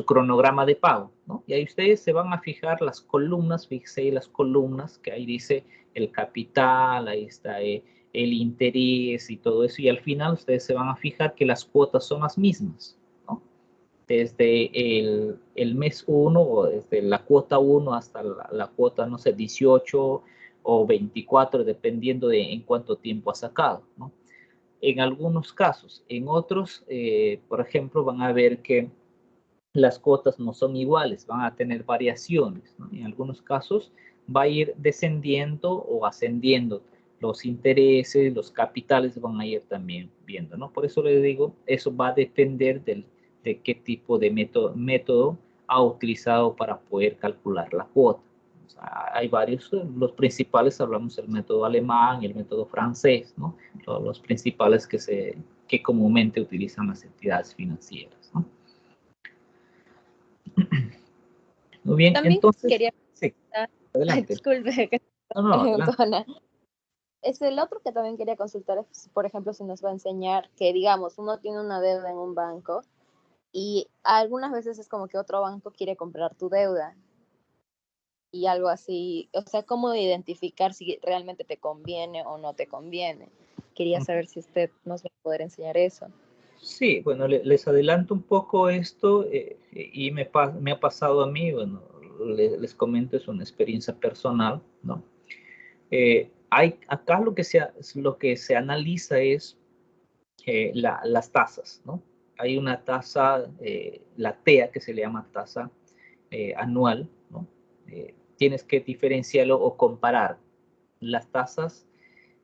A: cronograma de pago, ¿no? Y ahí ustedes se van a fijar las columnas, fíjense ahí las columnas, que ahí dice el capital, ahí está el interés y todo eso, y al final ustedes se van a fijar que las cuotas son las mismas, ¿no? Desde el mes 1 o desde la cuota 1 hasta la cuota, no sé, 18 o 24, dependiendo de en cuánto tiempo ha sacado, ¿no? En algunos casos, en otros, por ejemplo, van a ver que las cuotas no son iguales, van a tener variaciones, ¿no? En algunos casos va a ir descendiendo o ascendiendo los intereses, los capitales van a ir también viendo, ¿no? Por eso les digo, eso va a depender de qué tipo de método ha utilizado para poder calcular la cuota. O sea, hay varios, los principales, hablamos del método alemán y el método francés, ¿no? Los principales que comúnmente utilizan las entidades financieras, ¿no? Muy bien,
L: También
A: entonces,
L: quería...
A: sí, adelante.
L: Disculpe, que
A: No, adelante.
L: Ana. Es el otro que también quería consultar, es, por ejemplo, si nos va a enseñar que, digamos, uno tiene una deuda en un banco y algunas veces es como que otro banco quiere comprar tu deuda y algo así. O sea, ¿cómo identificar si realmente te conviene o no te conviene? Quería saber si usted nos va a poder enseñar eso.
A: Sí, bueno, les adelanto un poco esto y me ha pasado a mí, bueno, les comento, es una experiencia personal, ¿no? Acá lo que se analiza es las tasas, ¿no? Hay una tasa, la TEA, que se le llama tasa anual, ¿no? Tienes que diferenciarlo o comparar las tasas,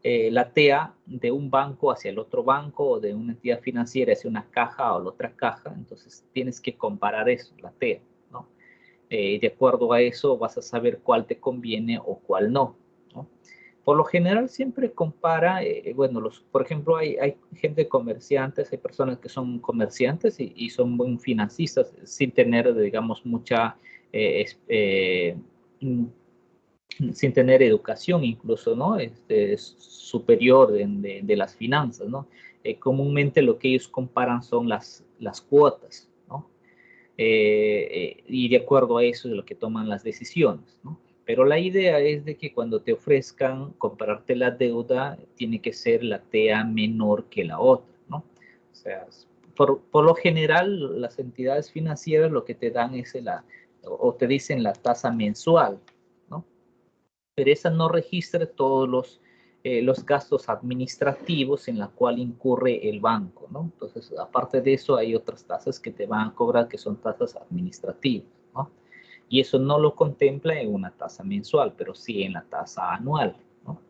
A: la TEA de un banco hacia el otro banco o de una entidad financiera hacia una caja o la otra caja, entonces tienes que comparar eso, la TEA, ¿no? De acuerdo a eso vas a saber cuál te conviene o cuál no, ¿no? Por lo general siempre compara, bueno, por ejemplo, hay gente comerciantes, hay personas que son comerciantes y son buen financistas sin tener, digamos, mucha, sin tener educación incluso, ¿no? Superior de las finanzas, ¿no? Comúnmente lo que ellos comparan son las cuotas, ¿no? Y de acuerdo a eso es lo que toman las decisiones, ¿no? Pero la idea es de que cuando te ofrezcan comprarte la deuda, tiene que ser la TEA menor que la otra, ¿no? O sea, por lo general, las entidades financieras lo que te dan es o te dicen la tasa mensual, ¿no? Pero esa no registra todos los gastos administrativos en la cual incurre el banco, ¿no? Entonces, aparte de eso, hay otras tasas que te van a cobrar que son tasas administrativas, ¿no? Y eso no lo contempla en una tasa mensual, pero sí en la tasa anual, ¿no?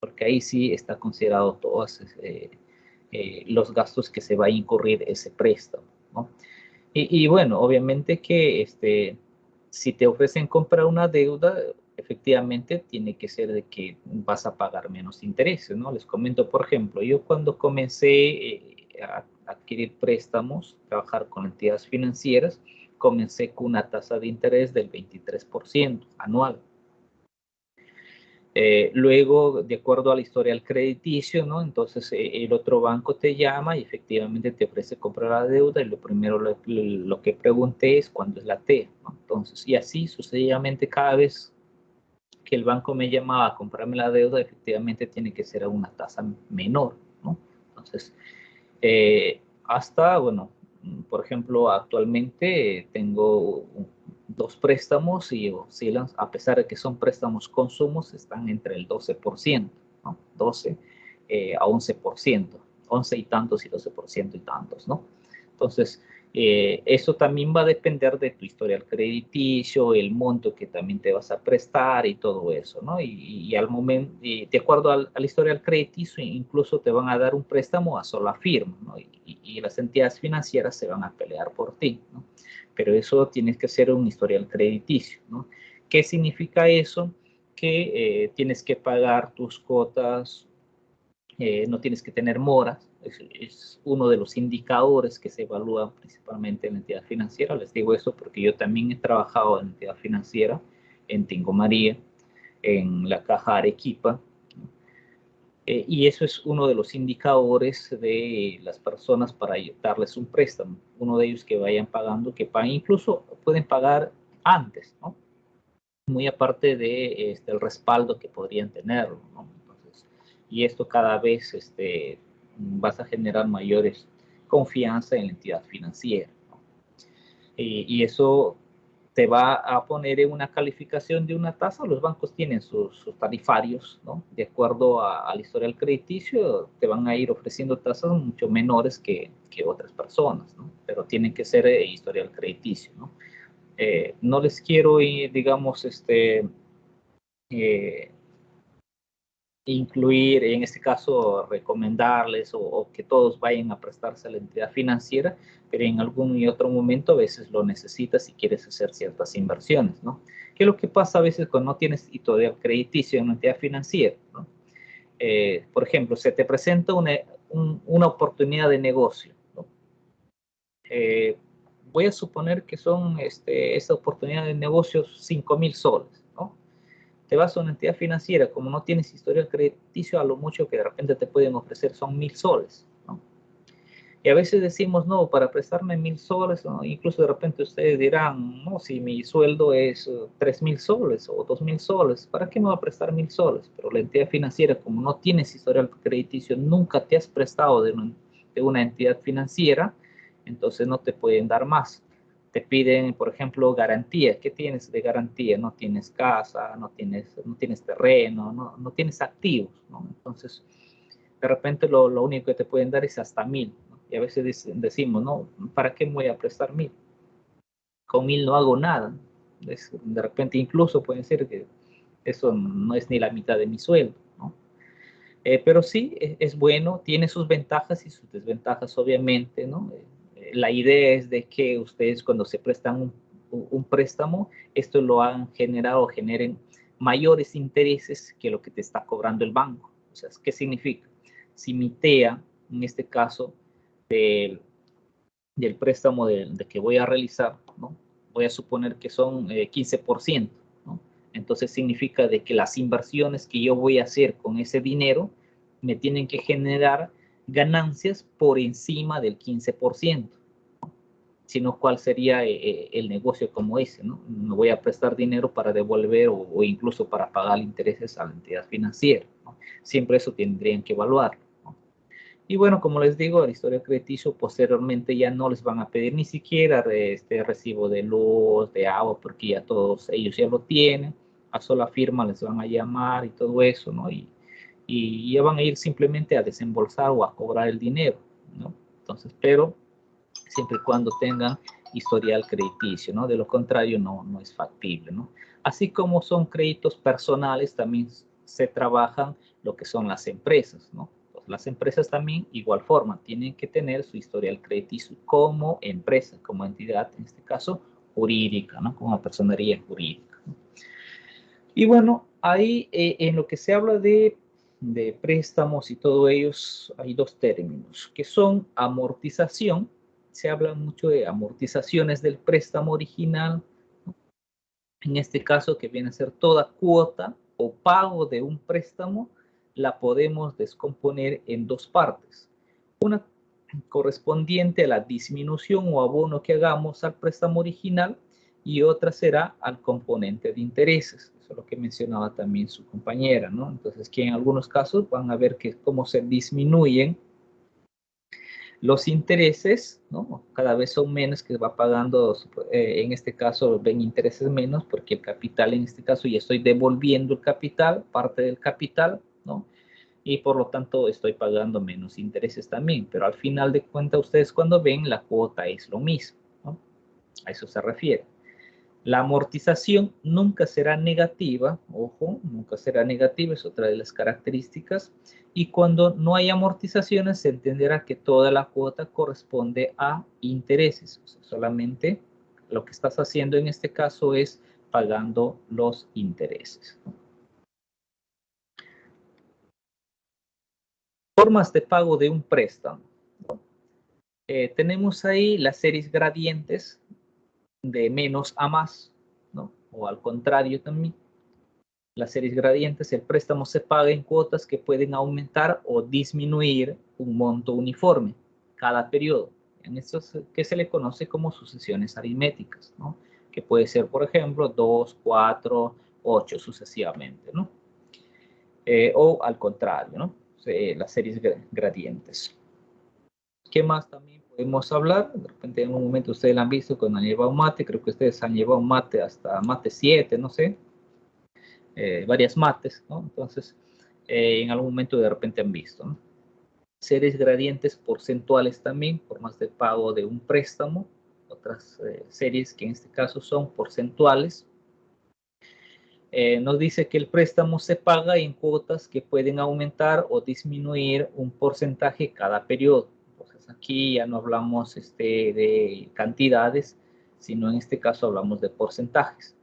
A: Porque ahí sí está considerado todos los gastos que se va a incurrir ese préstamo, ¿no? Y bueno, obviamente que si te ofrecen comprar una deuda, efectivamente tiene que ser de que vas a pagar menos intereses, ¿no? Les comento, por ejemplo, yo cuando comencé a adquirir préstamos, trabajar con entidades financieras, comencé con una tasa de interés del 23% anual. Luego, de acuerdo al historial crediticio, ¿no? Entonces el otro banco te llama y efectivamente te ofrece comprar la deuda y lo primero lo que pregunté es cuándo es la T, ¿no? Entonces, y así sucesivamente cada vez que el banco me llamaba a comprarme la deuda, efectivamente tiene que ser a una tasa menor, ¿no? Entonces, hasta, bueno, por ejemplo, actualmente tengo 2 préstamos y oscilan, a pesar de que son préstamos consumos, están entre el 12%, ¿no? 12 a 11%, 11 y tantos y 12% y tantos, ¿no? Entonces, eso también va a depender de tu historial crediticio, el monto que también te vas a prestar y todo eso, ¿no? Y al momento, de acuerdo al historial crediticio, incluso te van a dar un préstamo a sola firma, ¿no? Y las entidades financieras se van a pelear por ti, ¿no? Pero eso tienes que hacer un historial crediticio, ¿no? ¿Qué significa eso? Que tienes que pagar tus cuotas, no tienes que tener moras, es uno de los indicadores que se evalúan principalmente en la entidad financiera. Les digo eso porque yo también he trabajado en entidad financiera, en Tingo María, en la Caja Arequipa, y eso es uno de los indicadores de las personas para darles un préstamo. Uno de ellos que vayan pagando, que paguen, incluso pueden pagar antes, ¿no? Muy aparte de el respaldo que podrían tener, ¿no? Entonces, y esto cada vez vas a generar mayores confianza en la entidad financiera, ¿no? Y eso te va a poner en una calificación de una tasa. Los bancos tienen sus tarifarios, ¿no? De acuerdo al historial crediticio, te van a ir ofreciendo tasas mucho menores que otras personas, ¿no? Pero tienen que ser historial crediticio, ¿no? No les quiero, digamos, incluir, en este caso, recomendarles o que todos vayan a prestarse a la entidad financiera, pero en algún y otro momento a veces lo necesitas si quieres hacer ciertas inversiones, ¿no? ¿Qué es lo que pasa a veces cuando no tienes historial crediticio en una entidad financiera, ¿no? Por ejemplo, se te presenta una oportunidad de negocio, ¿no? Voy a suponer que son esa oportunidad de negocio 5.000 soles, ¿no? Te vas a una entidad financiera, como no tienes historial crediticio, a lo mucho que de repente te pueden ofrecer son 1.000 soles, ¿no? Y a veces decimos, no, para prestarme 1.000 soles, ¿no? Incluso de repente ustedes dirán, no, si mi sueldo es 3.000 soles o 2.000 soles, ¿para qué me va a prestar 1.000 soles? Pero la entidad financiera, como no tienes historial crediticio, nunca te has prestado de una entidad financiera, entonces no te pueden dar más. Te piden, por ejemplo, garantía. ¿Qué tienes de garantía? No tienes casa, no tienes terreno, no tienes activos, ¿no? Entonces, de repente lo único que te pueden dar es hasta 1.000, ¿no? Y a veces decimos, no, ¿para qué me voy a prestar 1.000? Con 1.000 no hago nada. De repente incluso puede ser que eso no es ni la mitad de mi sueldo, ¿no? Pero sí, es bueno, tiene sus ventajas y sus desventajas, obviamente, ¿no? La idea es de que ustedes cuando se prestan un préstamo, esto lo han generado o generen mayores intereses que lo que te está cobrando el banco. O sea, ¿qué significa? Si mi TEA, en este caso, del préstamo de que voy a realizar, ¿no? Voy a suponer que son 15%, ¿no? Entonces significa de que las inversiones que yo voy a hacer con ese dinero me tienen que generar ganancias por encima del 15%, ¿no? Sino cuál sería el negocio como ese, ¿no? No voy a prestar dinero para devolver o incluso para pagar intereses a la entidad financiera, ¿no? Siempre eso tendrían que evaluar, ¿no? Y bueno, como les digo, el historial crediticio posteriormente ya no les van a pedir ni siquiera recibo de luz, de agua, porque ya todos ellos ya lo tienen. A sola firma les van a llamar y todo eso, ¿no? Y ya van a ir simplemente a desembolsar o a cobrar el dinero, ¿no? Entonces, pero siempre y cuando tengan historial crediticio, ¿no? De lo contrario, no es factible, ¿no? Así como son créditos personales, también se trabajan lo que son las empresas, ¿no? Pues las empresas también, igual forma, tienen que tener su historial crediticio como empresa, como entidad, en este caso, jurídica, ¿no? Como personería jurídica, ¿no? Y bueno, ahí en lo que se habla de préstamos y todo ellos, hay dos términos, que son amortización. Se habla mucho de amortizaciones del préstamo original, ¿no? En este caso, que viene a ser toda cuota o pago de un préstamo, la podemos descomponer en dos partes. Una correspondiente a la disminución o abono que hagamos al préstamo original y otra será al componente de intereses. Eso es lo que mencionaba también su compañera, ¿no? Entonces, que en algunos casos van a ver que cómo se disminuyen los intereses, ¿no? Cada vez son menos que va pagando, en este caso ven intereses menos porque el capital, en este caso ya estoy devolviendo el capital, parte del capital, ¿no? Y por lo tanto estoy pagando menos intereses también, pero al final de cuentas ustedes cuando ven la cuota es lo mismo, ¿no? A eso se refiere. La amortización nunca será negativa, ojo, nunca será negativa, es otra de las características. Y cuando no hay amortizaciones, se entenderá que toda la cuota corresponde a intereses. O sea, solamente lo que estás haciendo en este caso es pagando los intereses, ¿no? Formas de pago de un préstamo, ¿no? Tenemos ahí las series gradientes de menos a más, ¿no? O al contrario también. Las series gradientes, el préstamo se paga en cuotas que pueden aumentar o disminuir un monto uniforme cada periodo. En esto que se le conoce como sucesiones aritméticas, ¿no? Que puede ser, por ejemplo, 2, 4, 8 sucesivamente, ¿no? O al contrario, ¿no? las series gradientes. ¿Qué más también podemos hablar? De repente en un momento ustedes la han visto cuando han llevado mate, creo que ustedes han llevado mate hasta mate 7, no sé, varias mates, ¿no? Entonces, en algún momento de repente han visto, ¿no? Series gradientes porcentuales también, formas de pago de un préstamo, otras series que en este caso son porcentuales. Nos dice que el préstamo se paga en cuotas que pueden aumentar o disminuir un porcentaje cada periodo. Entonces aquí ya no hablamos de cantidades, sino en este caso hablamos de porcentajes,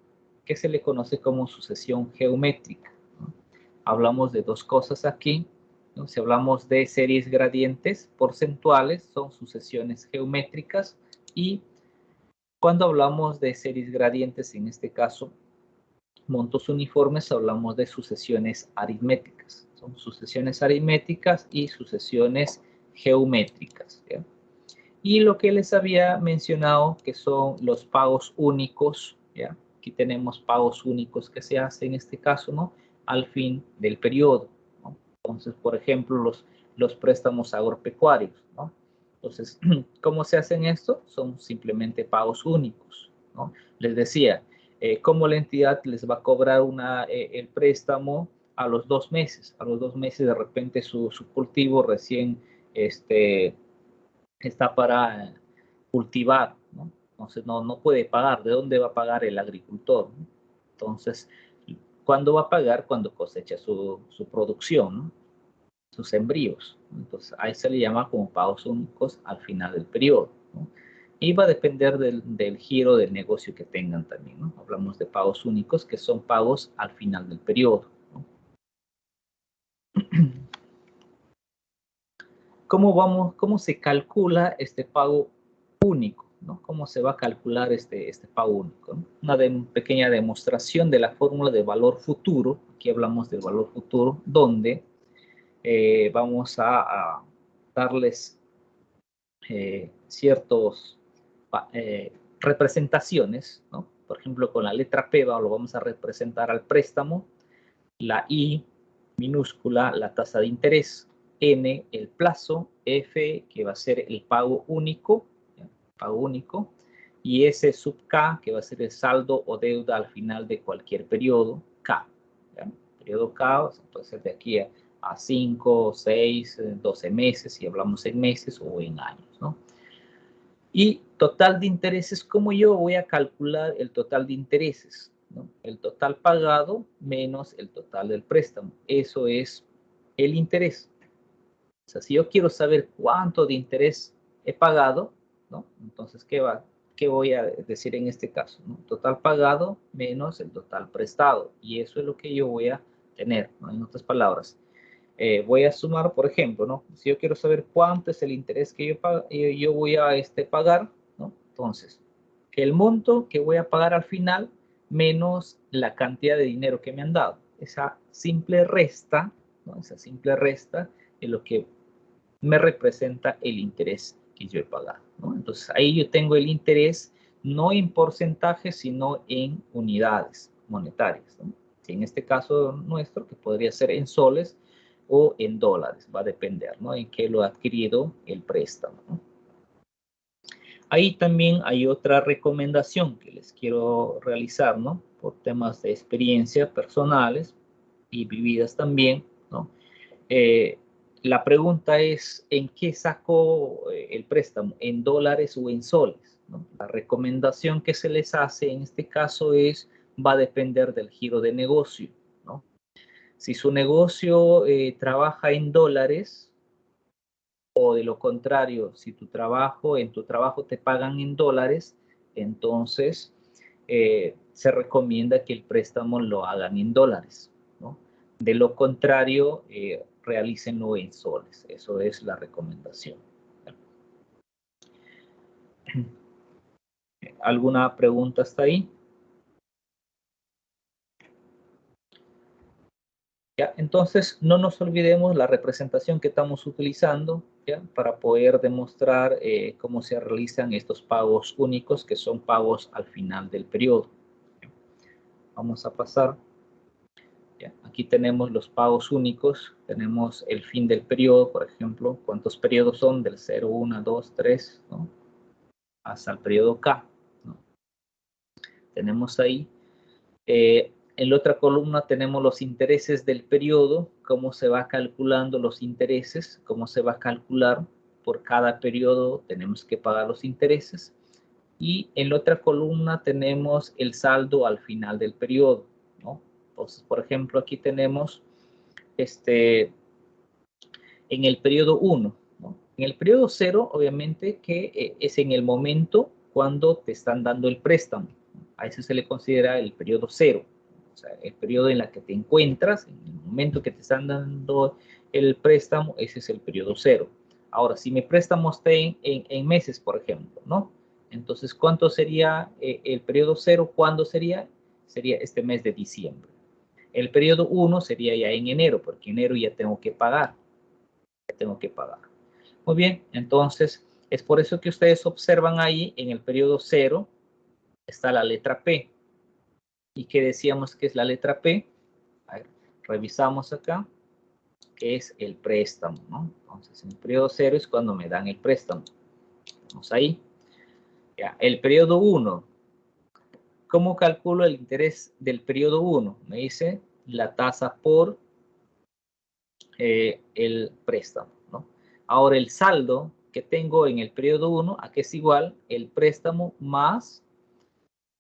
A: que se le conoce como sucesión geométrica, ¿no? Hablamos de dos cosas aquí, ¿no? Si hablamos de series gradientes porcentuales, son sucesiones geométricas, y cuando hablamos de series gradientes, en este caso, montos uniformes, hablamos de sucesiones aritméticas. Son sucesiones aritméticas y sucesiones geométricas, ¿ya? Y lo que les había mencionado, que son los pagos únicos, ¿ya? Aquí tenemos pagos únicos que se hacen en este caso, ¿no? Al fin del periodo, ¿no? Entonces, por ejemplo, los préstamos agropecuarios, ¿no? Entonces, ¿cómo se hacen esto? Son simplemente pagos únicos, ¿no? Les decía, cómo la entidad les va a cobrar el préstamo a los 2 meses. A los 2 meses de repente su cultivo recién está para cultivar, ¿no? Entonces no puede pagar. ¿De dónde va a pagar el agricultor, ¿no? Entonces, ¿cuándo va a pagar? Cuando cosecha su producción, ¿no? Sus sembríos. Entonces, ahí se le llama como pagos únicos al final del periodo, ¿no? Y va a depender del giro del negocio que tengan también, ¿no? Hablamos de pagos únicos, que son pagos al final del periodo, ¿no? ¿Cómo se calcula este pago único, ¿no? ¿Cómo se va a calcular este pago único, ¿no? Una pequeña demostración de la fórmula de valor futuro. Aquí hablamos del valor futuro, donde vamos a darles ciertos representaciones, ¿no? Por ejemplo, con la letra P lo vamos a representar al préstamo, la I minúscula, la tasa de interés, N, el plazo, F, que va a ser el pago único, y S sub K, que va a ser el saldo o deuda al final de cualquier periodo, K, ¿ya? Periodo K, o sea, puede ser de aquí a 5, 6, 12 meses, si hablamos en meses o en años, ¿no? Y total de intereses, ¿cómo yo voy a calcular el total de intereses, ¿no? El total pagado menos el total del préstamo. Eso es el interés. O sea, si yo quiero saber cuánto de interés he pagado, ¿no? Entonces, ¿qué voy a decir en este caso, ¿no? Total pagado menos el total prestado. Y eso es lo que yo voy a tener, ¿no? En otras palabras, voy a sumar, por ejemplo, ¿no? Si yo quiero saber cuánto es el interés que yo voy a pagar, ¿no? Entonces, el monto que voy a pagar al final menos la cantidad de dinero que me han dado. Esa simple resta, ¿no? Esa simple resta es lo que me representa el interés que yo he pagado, ¿no? Entonces, ahí yo tengo el interés no en porcentaje, sino en unidades monetarias, ¿no? Si en este caso nuestro, que podría ser en soles o en dólares, va a depender, ¿no? En qué lo ha adquirido el préstamo, ¿no? Ahí también hay otra recomendación que les quiero realizar, ¿no? Por temas de experiencia personales y vividas también, ¿no? La pregunta es, ¿en qué sacó el préstamo? ¿En dólares o en soles, ¿no? La recomendación que se les hace en este caso va a depender del giro de negocio, ¿no? Si su negocio trabaja en dólares, o de lo contrario, si en tu trabajo te pagan en dólares, entonces se recomienda que el préstamo lo hagan en dólares, ¿no? De lo contrario, realícenlo en soles. Eso es la recomendación. ¿Alguna pregunta hasta ahí? ¿Ya? Entonces, no nos olvidemos la representación que estamos utilizando, ¿ya? Para poder demostrar cómo se realizan estos pagos únicos, que son pagos al final del periodo. Vamos a pasar ¿ya? Aquí tenemos los pagos únicos, tenemos el fin del periodo, por ejemplo, cuántos periodos son del 0, 1, 2, 3, ¿no? Hasta el periodo K, ¿no? Tenemos ahí. En la otra columna tenemos los intereses del periodo, cómo se va calculando los intereses, cómo se va a calcular por cada periodo, tenemos que pagar los intereses. Y en la otra columna tenemos el saldo al final del periodo, ¿no? Entonces, por ejemplo, aquí tenemos en el periodo 1, ¿no? En el periodo 0, obviamente, que es en el momento cuando te están dando el préstamo. A eso se le considera el periodo 0. O sea, el periodo en el que te encuentras, en el momento que te están dando el préstamo, ese es el periodo 0. Ahora, si mi préstamo está en meses, por ejemplo, ¿no? Entonces, ¿cuánto sería el periodo 0? ¿Cuándo sería? Sería este mes de diciembre. El periodo 1 sería ya en enero, porque en enero ya tengo que pagar. Muy bien, entonces, es por eso que ustedes observan ahí, en el periodo 0, está la letra P. ¿Y qué decíamos que es la letra P? A ver, revisamos acá, que es el préstamo, ¿no? Entonces, en el periodo 0 es cuando me dan el préstamo. Vamos ahí. Ya, el periodo 1. ¿Cómo calculo el interés del periodo 1? Me dice la tasa por el préstamo, ¿no? Ahora, el saldo que tengo en el periodo 1, ¿a qué es igual? El préstamo más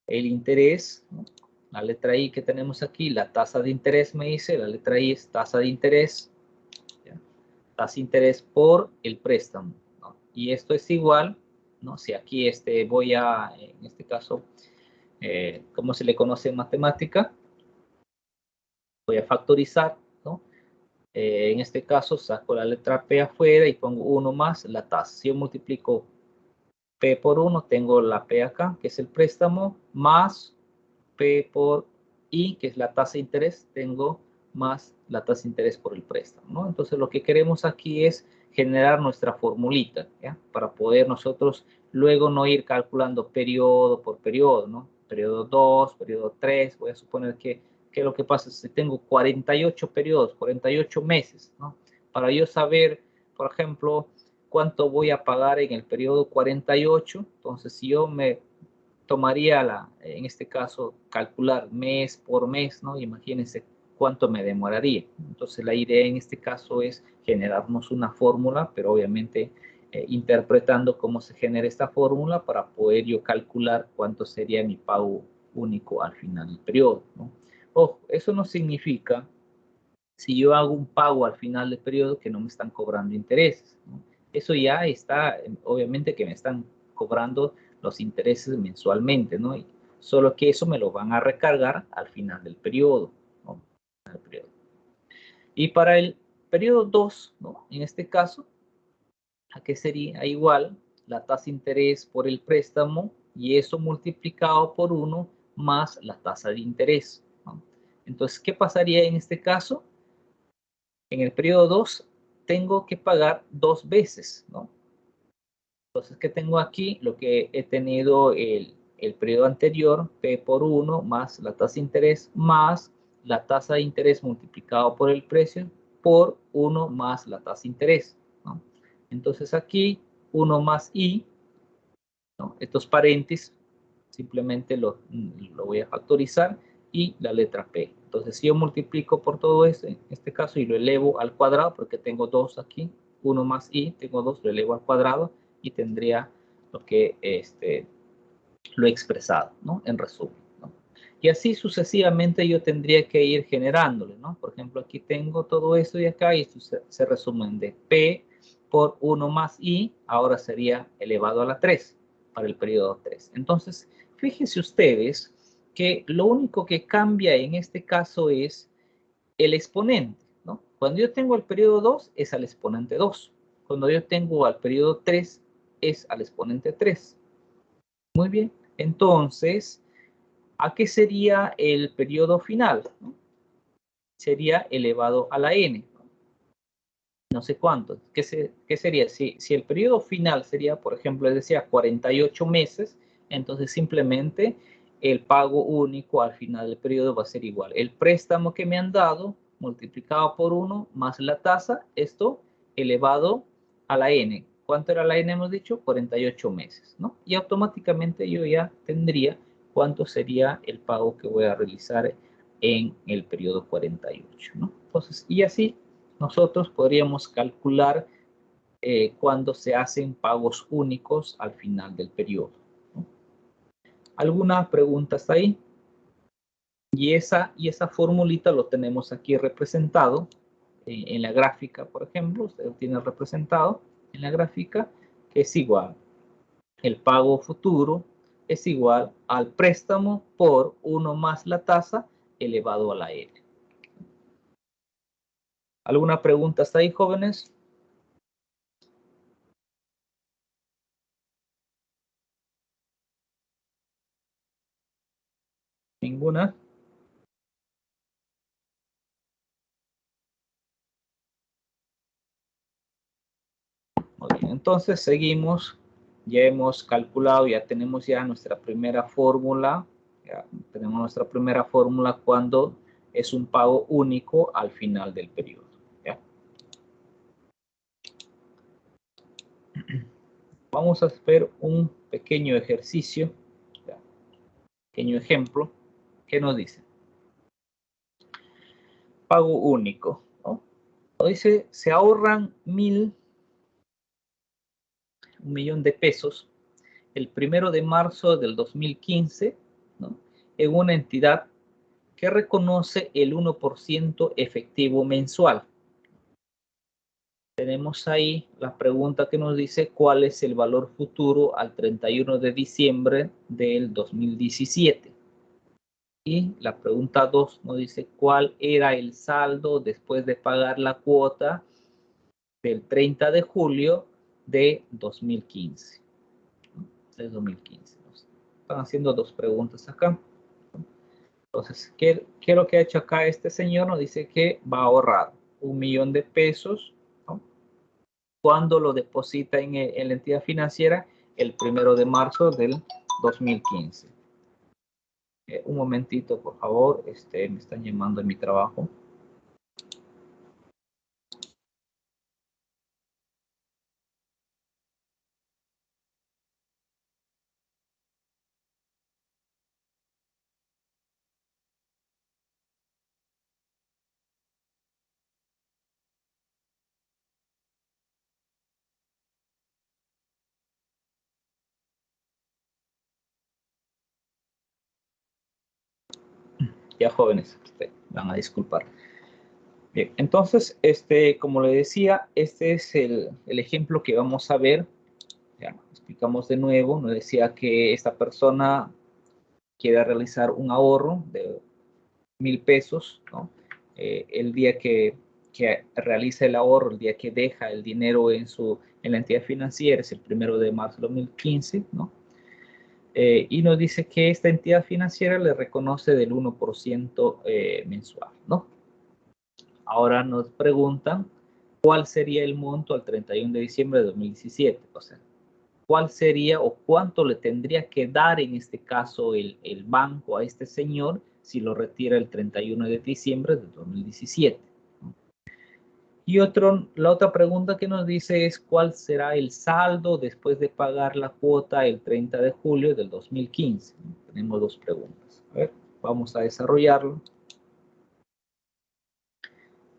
A: el interés, ¿no? La letra I que tenemos aquí, la tasa de interés me dice, la letra I es tasa de interés, ¿ya? Tasa de interés por el préstamo, ¿no? Y esto es igual, ¿no? Si aquí voy a, en este caso, ¿cómo se le conoce en matemática? Voy a factorizar, ¿no? En este caso saco la letra P afuera y pongo 1 más la tasa. Si yo multiplico P por 1, tengo la P acá, que es el préstamo, más P por I, que es la tasa de interés, tengo más la tasa de interés por el préstamo, ¿no? Entonces, lo que queremos aquí es generar nuestra formulita, ¿ya? Para poder nosotros luego no ir calculando periodo por periodo, ¿no? Periodo 2, periodo 3, voy a suponer que lo que pasa es que tengo 48 periodos, 48 meses, ¿no? Para yo saber, por ejemplo, cuánto voy a pagar en el periodo 48, entonces si yo me tomaría, en este caso, calcular mes por mes, ¿no? Imagínense cuánto me demoraría. Entonces, la idea en este caso es generarnos una fórmula, pero obviamente interpretando cómo se genera esta fórmula para poder yo calcular cuánto sería mi pago único al final del periodo, ¿no? Ojo, eso no significa, si yo hago un pago al final del periodo, que no me están cobrando intereses, ¿no? Eso ya está, obviamente que me están cobrando los intereses mensualmente, ¿no? Y solo que eso me lo van a recargar al final del periodo, ¿no? Y para el periodo 2, ¿no? En este caso, ¿a qué sería? Igual la tasa de interés por el préstamo y eso multiplicado por 1 más la tasa de interés, ¿no? Entonces, ¿qué pasaría en este caso? En el periodo 2 tengo que pagar 2 veces, ¿no? Entonces, ¿qué tengo aquí? Lo que he tenido el periodo anterior, P por 1 más la tasa de interés más la tasa de interés multiplicado por el precio por 1 más la tasa de interés, ¿no? Entonces aquí 1 más I, ¿no? Estos paréntesis simplemente lo voy a factorizar y la letra P. Entonces si yo multiplico por todo esto, en este caso, y lo elevo al cuadrado, porque tengo 2 aquí, 1 más I, tengo 2, lo elevo al cuadrado y tendría lo que lo he expresado, ¿no? En resumen, ¿no? Y así sucesivamente yo tendría que ir generándole, ¿no? Por ejemplo, aquí tengo todo esto y acá, y esto se resumen de P por 1 más I, ahora sería elevado a la 3 para el periodo 3. Entonces, fíjense ustedes que lo único que cambia en este caso es el exponente, ¿no? Cuando yo tengo el periodo 2 es al exponente 2. Cuando yo tengo al periodo 3 es al exponente 3. Muy bien, entonces, ¿a qué sería el periodo final? ¿No? Sería elevado a la n. No sé cuánto. ¿Qué sería? Si el periodo final sería, por ejemplo, les decía 48 meses, entonces simplemente el pago único al final del periodo va a ser igual. El préstamo que me han dado multiplicado por 1 más la tasa, esto elevado a la n. ¿Cuánto era la n? Hemos dicho 48 meses, ¿no? Y automáticamente yo ya tendría cuánto sería el pago que voy a realizar en el periodo 48, ¿no? Entonces, y así nosotros podríamos calcular cuando se hacen pagos únicos al final del periodo, ¿no? ¿Alguna pregunta hasta ahí? Y esa formulita lo tenemos aquí representado en la gráfica, por ejemplo. Usted lo tiene representado en la gráfica, que es igual. El pago futuro es igual al préstamo por 1 más la tasa elevado a la n. ¿Alguna pregunta hasta ahí, jóvenes? ¿Ninguna? Muy bien, entonces seguimos. Ya hemos calculado, ya tenemos ya nuestra primera fórmula. Ya tenemos nuestra primera fórmula cuando es un pago único al final del periodo. ¿Ya? Vamos a hacer un pequeño ejercicio, ¿ya? Pequeño ejemplo. ¿Qué nos dice? Pago único, ¿no? Dice, se ahorran 1.000.000 de pesos el 1 de marzo del 2015, ¿no? En una entidad que reconoce el 1% efectivo mensual. Tenemos ahí la pregunta que nos dice cuál es el valor futuro al 31 de diciembre del 2017. Y la pregunta 2 nos dice cuál era el saldo después de pagar la cuota del 30 de julio de 2015. De 2015. Están haciendo dos preguntas acá. Entonces, ¿qué es lo que ha hecho acá este señor? Nos dice que va a ahorrar 1.000.000 de pesos, ¿no? Cuando lo deposita en la entidad financiera el 1 de marzo del 2015. Un momentito, por favor. Me están llamando en mi trabajo. Ya, jóvenes, van a disculpar. Bien, entonces, como le decía, este es el ejemplo que vamos a ver. Ya, explicamos de nuevo. Nos decía que esta persona quiere realizar un ahorro de 1.000 pesos, ¿no? El día que realiza el ahorro, el día que deja el dinero en la entidad financiera, es el 1 de marzo de 2015, ¿no? Y nos dice que esta entidad financiera le reconoce del 1% mensual, ¿no? Ahora nos preguntan cuál sería el monto al 31 de diciembre de 2017. O sea, cuál sería o cuánto le tendría que dar en este caso el banco a este señor si lo retira el 31 de diciembre de 2017. Y la otra pregunta que nos dice es cuál será el saldo después de pagar la cuota el 30 de julio del 2015. Tenemos dos preguntas. A ver, vamos a desarrollarlo.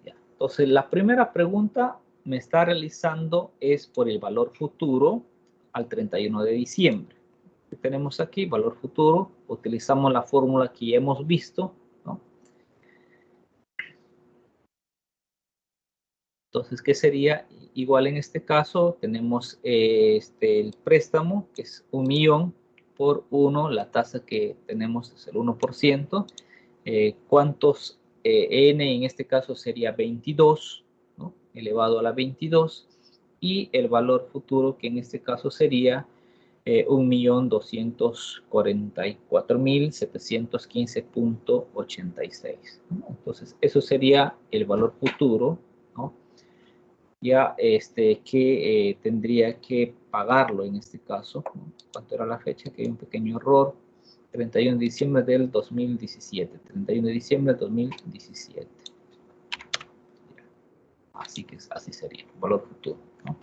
A: Ya. Entonces, la primera pregunta me está realizando es por el valor futuro al 31 de diciembre. Que tenemos aquí, valor futuro, utilizamos la fórmula que ya hemos visto, ¿no? Entonces, ¿qué sería? Igual en este caso, tenemos el préstamo, que es 1.000.000 por 1, la tasa que tenemos es el 1%. ¿Cuántos n en este caso sería 22, ¿no? Elevado a la 22, y el valor futuro que en este caso sería 1.244.715.86, ¿no? Entonces, eso sería el valor futuro, ¿no? Ya que tendría que pagarlo en este caso, ¿no? ¿Cuánto era la fecha? Que hay un pequeño error. 31 de diciembre del 2017. 31 de diciembre del 2017. Así que así sería, valor futuro, ¿no?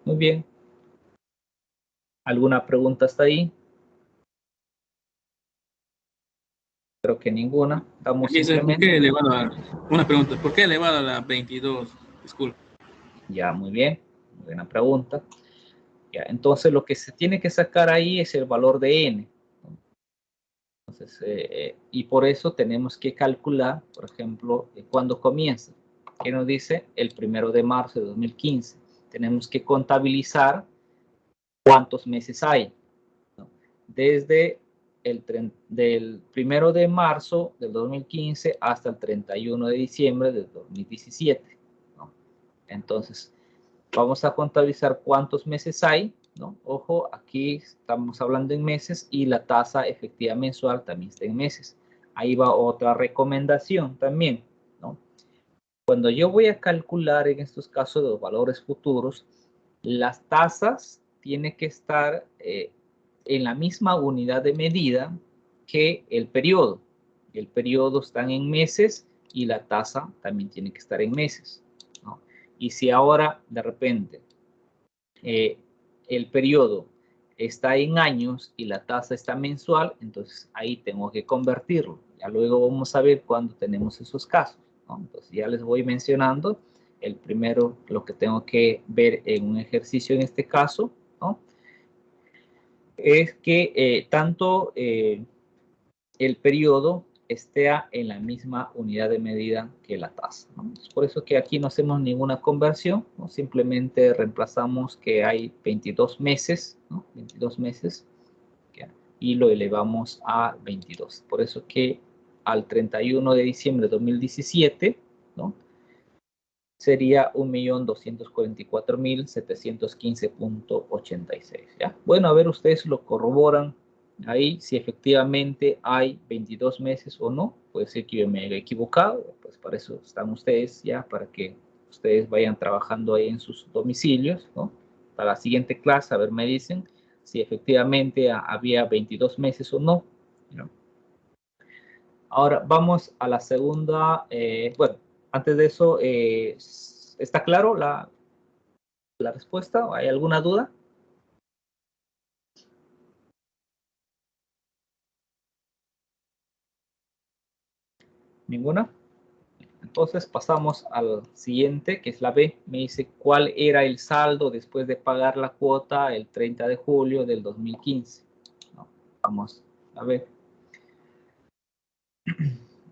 A: Muy bien. ¿Alguna pregunta hasta ahí? Creo que ninguna. Estamos
O: ¿Por
A: simplemente...
O: qué elevado a, una pregunta, ¿por qué elevado a la 22? Disculpe.
A: Ya, muy bien. Muy buena pregunta. Ya, entonces lo que se tiene que sacar ahí es el valor de n. Entonces, y por eso tenemos que calcular, por ejemplo, cuándo comienza. ¿Qué nos dice? El 1 de marzo de 2015. Tenemos que contabilizar cuántos meses hay, ¿no? Desde del 1 de marzo del 2015 hasta el 31 de diciembre del 2017, ¿no? Entonces, vamos a contabilizar cuántos meses hay, ¿no? Ojo, aquí estamos hablando en meses y la tasa efectiva mensual también está en meses. Ahí va otra recomendación también, ¿no? Cuando yo voy a calcular en estos casos los valores futuros, las tasas tienen que estar en la misma unidad de medida que el periodo. El periodo está en meses y la tasa también tiene que estar en meses, ¿no? Y si ahora de repente el periodo está en años y la tasa está mensual, entonces ahí tengo que convertirlo. Ya luego vamos a ver cuando tenemos esos casos, ¿no? Entonces ya les voy mencionando. El primero, lo que tengo que ver en un ejercicio en este caso, ¿no? Es que tanto el periodo esté en la misma unidad de medida que la tasa, ¿no? Es por eso que aquí no hacemos ninguna conversión, ¿no? Simplemente reemplazamos que hay 22 meses, ¿no? 22 meses, y lo elevamos a 22. Por eso que al 31 de diciembre de 2017, ¿no? Sería 1.244.715.86, ¿ya? Bueno, a ver, ustedes lo corroboran ahí, si efectivamente hay 22 meses o no. Puede ser que yo me haya equivocado, pues para eso están ustedes, ya, para que ustedes vayan trabajando ahí en sus domicilios, ¿no? Para la siguiente clase, a ver, me dicen si efectivamente había 22 meses o no, ¿no? Ahora vamos a la segunda, bueno, antes de eso, ¿está claro la respuesta? ¿Hay alguna duda? ¿Ninguna? Entonces pasamos al siguiente, que es la B. Me dice, ¿cuál era el saldo después de pagar la cuota el 30 de julio del 2015? ¿No? Vamos a ver.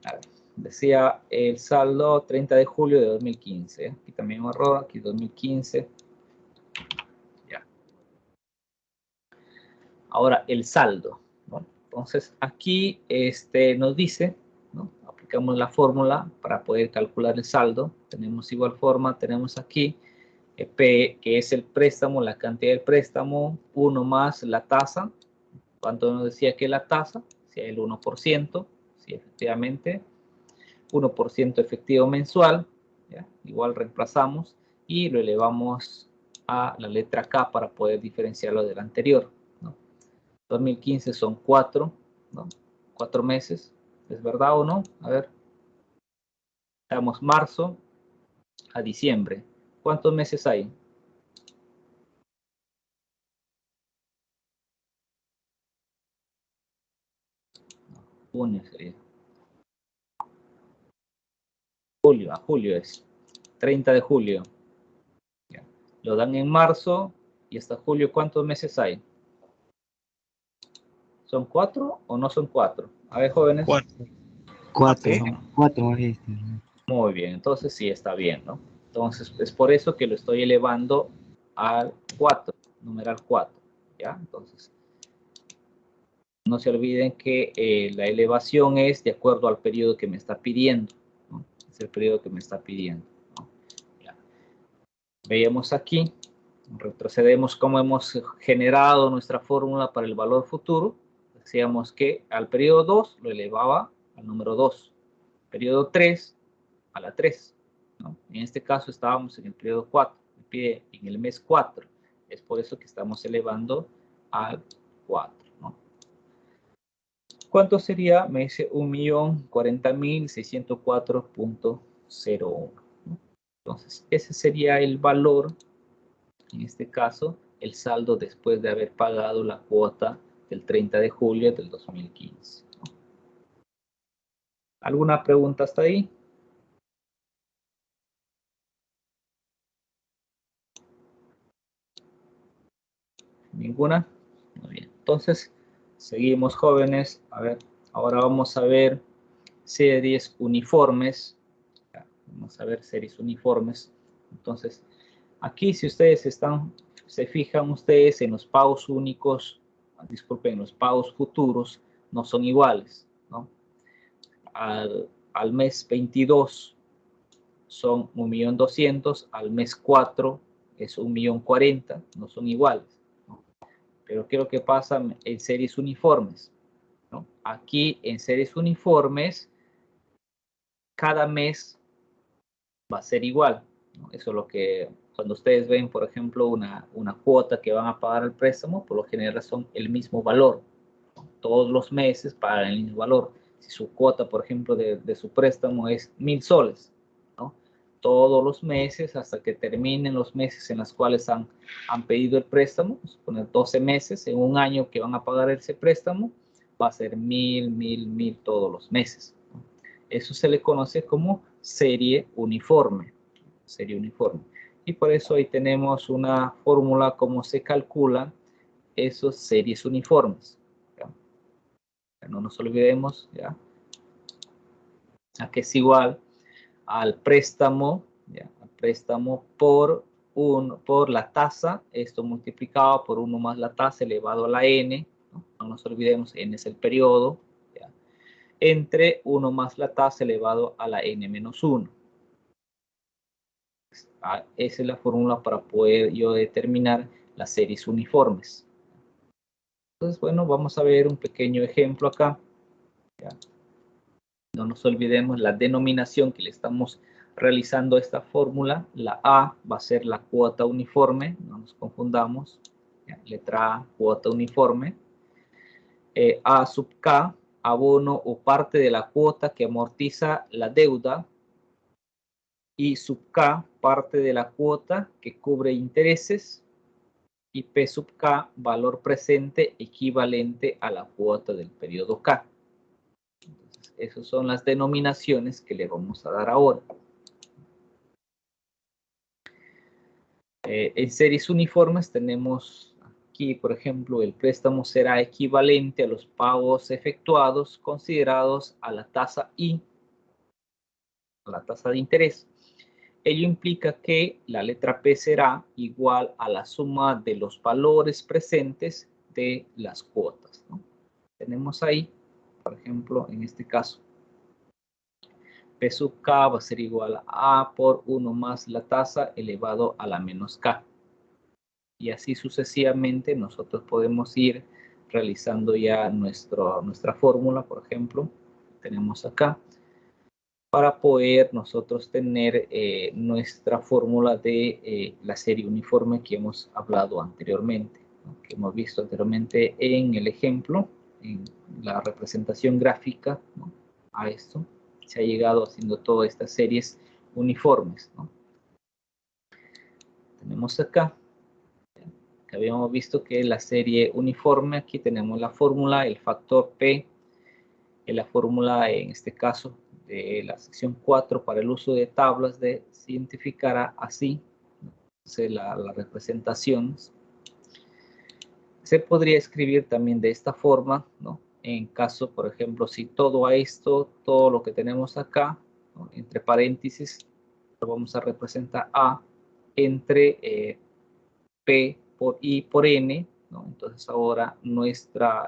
A: A ver. Decía el saldo 30 de julio de 2015. Aquí también un error, aquí 2015. Ya. Ahora el saldo, ¿no? Entonces aquí nos dice, ¿no? Aplicamos la fórmula para poder calcular el saldo. Tenemos igual forma, tenemos aquí P, que es el préstamo, la cantidad del préstamo, 1 más la tasa. ¿Cuánto nos decía que la tasa? Si el 1%, sí, efectivamente. 1% efectivo mensual, ¿ya? Igual reemplazamos y lo elevamos a la letra K para poder diferenciarlo del anterior, ¿no? 2015 son 4, ¿no? 4 meses, ¿es verdad o no? A ver, damos marzo a diciembre. ¿Cuántos meses hay? Junio sería. Julio, a julio es. 30 de julio. Ya. Lo dan en marzo y hasta julio, ¿cuántos meses hay? ¿Son 4 o no son 4? A ver, jóvenes.
H: 4.
A: ¿Sí?
H: 4, Magister.
A: Muy bien, entonces sí está bien, ¿no? Entonces es por eso que lo estoy elevando al 4, numeral 4, ¿ya? Entonces, no se olviden que la elevación es de acuerdo al periodo que me está pidiendo, ¿no? Es el periodo que me está pidiendo, ¿no? Ya. Veamos aquí, retrocedemos cómo hemos generado nuestra fórmula para el valor futuro. Decíamos que al periodo 2 lo elevaba al número 2, periodo 3 a la 3, ¿no? En este caso estábamos en el periodo 4, me pide en el mes 4, es por eso que estamos elevando al 4, ¿no? ¿Cuánto sería? Me dice 1.040.604.01. Entonces, ese sería el valor, en este caso, el saldo después de haber pagado la cuota del 30 de julio del 2015. ¿Alguna pregunta hasta ahí? ¿Ninguna? Muy bien. Entonces, seguimos, jóvenes. A ver, ahora vamos a ver series uniformes. Vamos a ver series uniformes. Entonces, aquí si ustedes se fijan ustedes en los pagos únicos, disculpen, los pagos futuros no son iguales, ¿no? Al mes 22 son 1.200.000, al mes 4 es 1.040.000, no son iguales, ¿no? Pero ¿qué es lo que pasa en series uniformes? ¿No? Aquí en series uniformes, cada mes va a ser igual, ¿no? Eso es lo que, cuando ustedes ven, por ejemplo, una cuota que van a pagar al préstamo, por lo general son el mismo valor, ¿no? Todos los meses pagan el mismo valor. Si su cuota, por ejemplo, de su préstamo es 1.000 soles, ¿no? Todos los meses, hasta que terminen los meses en los cuales han pedido el préstamo, poner 12 meses, en un año que van a pagar ese préstamo, va a ser 1.000 todos los meses, ¿no? Eso se le conoce como serie uniforme. Serie uniforme. Y por eso ahí tenemos una fórmula cómo se calculan esos series uniformes. ¿Ya? No nos olvidemos, ¿ya? A que es igual al préstamo, ¿ya? Al préstamo por la tasa, esto multiplicado por 1 más la tasa elevado a la n, ¿no? No nos olvidemos, n es el periodo, ¿ya? Entre 1 más la tasa elevado a la n menos 1. Esa es la fórmula para poder yo determinar las series uniformes. Entonces, bueno, vamos a ver un pequeño ejemplo acá. ¿Ya? No nos olvidemos la denominación que le estamos realizando a esta fórmula. La A va a ser la cuota uniforme, no nos confundamos. ¿Ya? Letra A, cuota uniforme. A sub K, abono o parte de la cuota que amortiza la deuda. Y sub K, parte de la cuota que cubre intereses. Y P sub K, valor presente equivalente a la cuota del periodo K. Entonces, esas son las denominaciones que le vamos a dar ahora. En series uniformes tenemos aquí, por ejemplo, el préstamo será equivalente a los pagos efectuados considerados a la tasa I, a la tasa de interés. Ello implica que la letra P será igual a la suma de los valores presentes de las cuotas, ¿no? Tenemos ahí, por ejemplo, en este caso, P sub K va a ser igual a A por 1 más la tasa elevado a la menos K. Y así sucesivamente nosotros podemos ir realizando ya nuestra fórmula, por ejemplo, tenemos acá, para poder nosotros tener nuestra fórmula de la serie uniforme que hemos hablado anteriormente, ¿no? Que hemos visto anteriormente en el ejemplo, en la representación gráfica, ¿no? A esto se ha llegado haciendo todas estas series uniformes, ¿no? Tenemos acá, que habíamos visto que la serie uniforme, aquí tenemos la fórmula, el factor P, en la fórmula en este caso de la sección 4 para el uso de tablas se identificará así. Entonces la representación se podría escribir también de esta forma, ¿no? En caso, por ejemplo, si todo esto, todo lo que tenemos acá, ¿no? Entre paréntesis, lo vamos a representar A entre P por I por N, ¿no? Entonces ahora nuestra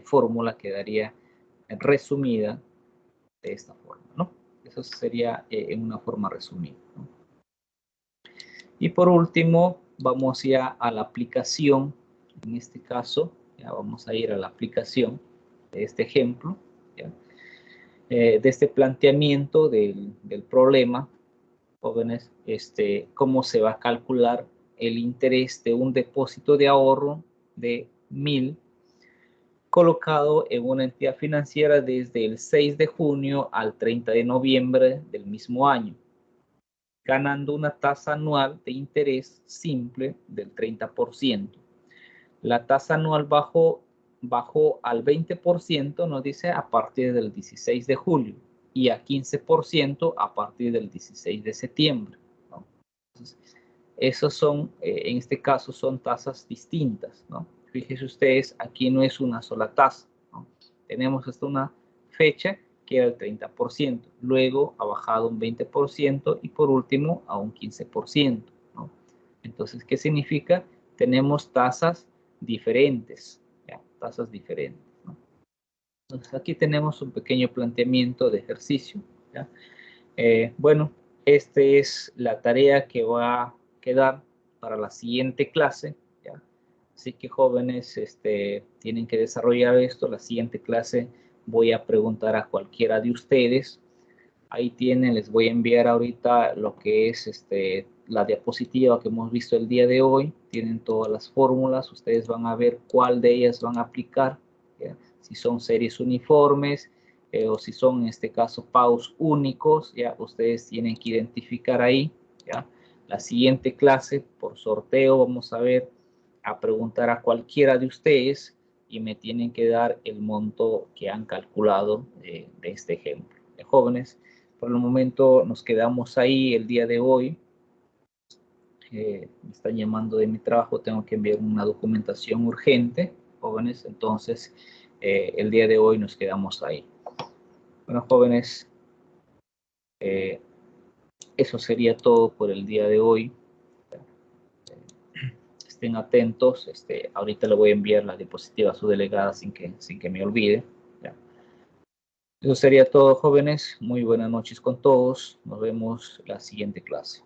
A: fórmula quedaría resumida de esta forma, ¿no? Eso sería en una forma resumida, ¿no? Y por último, vamos ya a la aplicación. En este caso, ya vamos a ir a la aplicación de este ejemplo, ¿ya? De este planteamiento del problema, jóvenes, cómo se va a calcular el interés de un depósito de ahorro de 1.000 colocado en una entidad financiera desde el 6 de junio al 30 de noviembre del mismo año, ganando una tasa anual de interés simple del 30%. La tasa anual bajó al 20%, nos dice, a partir del 16 de julio y a 15% a partir del 16 de septiembre. ¿No? Entonces, esos son, en este caso, son tasas distintas, ¿no? Fíjense ustedes, aquí no es una sola tasa, ¿no? Tenemos hasta una fecha que era el 30%, luego ha bajado un 20% y por último a un 15%, ¿no? Entonces, ¿qué significa? Tenemos tasas diferentes, ¿ya? Tasas diferentes, ¿no? Entonces, aquí tenemos un pequeño planteamiento de ejercicio, ¿ya? Bueno, esta es la tarea que va a quedar para la siguiente clase, ¿ya? Así que jóvenes, tienen que desarrollar esto. La siguiente clase voy a preguntar a cualquiera de ustedes. Ahí tienen, les voy a enviar ahorita lo que es la diapositiva que hemos visto el día de hoy. Tienen todas las fórmulas. Ustedes van a ver cuál de ellas van a aplicar, ¿ya? Si son series uniformes o si son, en este caso, pagos únicos, ya ustedes tienen que identificar ahí, ¿ya? La siguiente clase, por sorteo, vamos a preguntar a cualquiera de ustedes y me tienen que dar el monto que han calculado de este ejemplo. Jóvenes, por el momento nos quedamos ahí el día de hoy. Me están llamando de mi trabajo, tengo que enviar una documentación urgente, jóvenes, entonces el día de hoy nos quedamos ahí. Bueno, jóvenes, eso sería todo por el día de hoy. Estén atentos, ahorita le voy a enviar la diapositiva a su delegada sin que me olvide, ¿ya? Eso sería todo, jóvenes. Muy buenas noches con todos. Nos vemos la siguiente clase.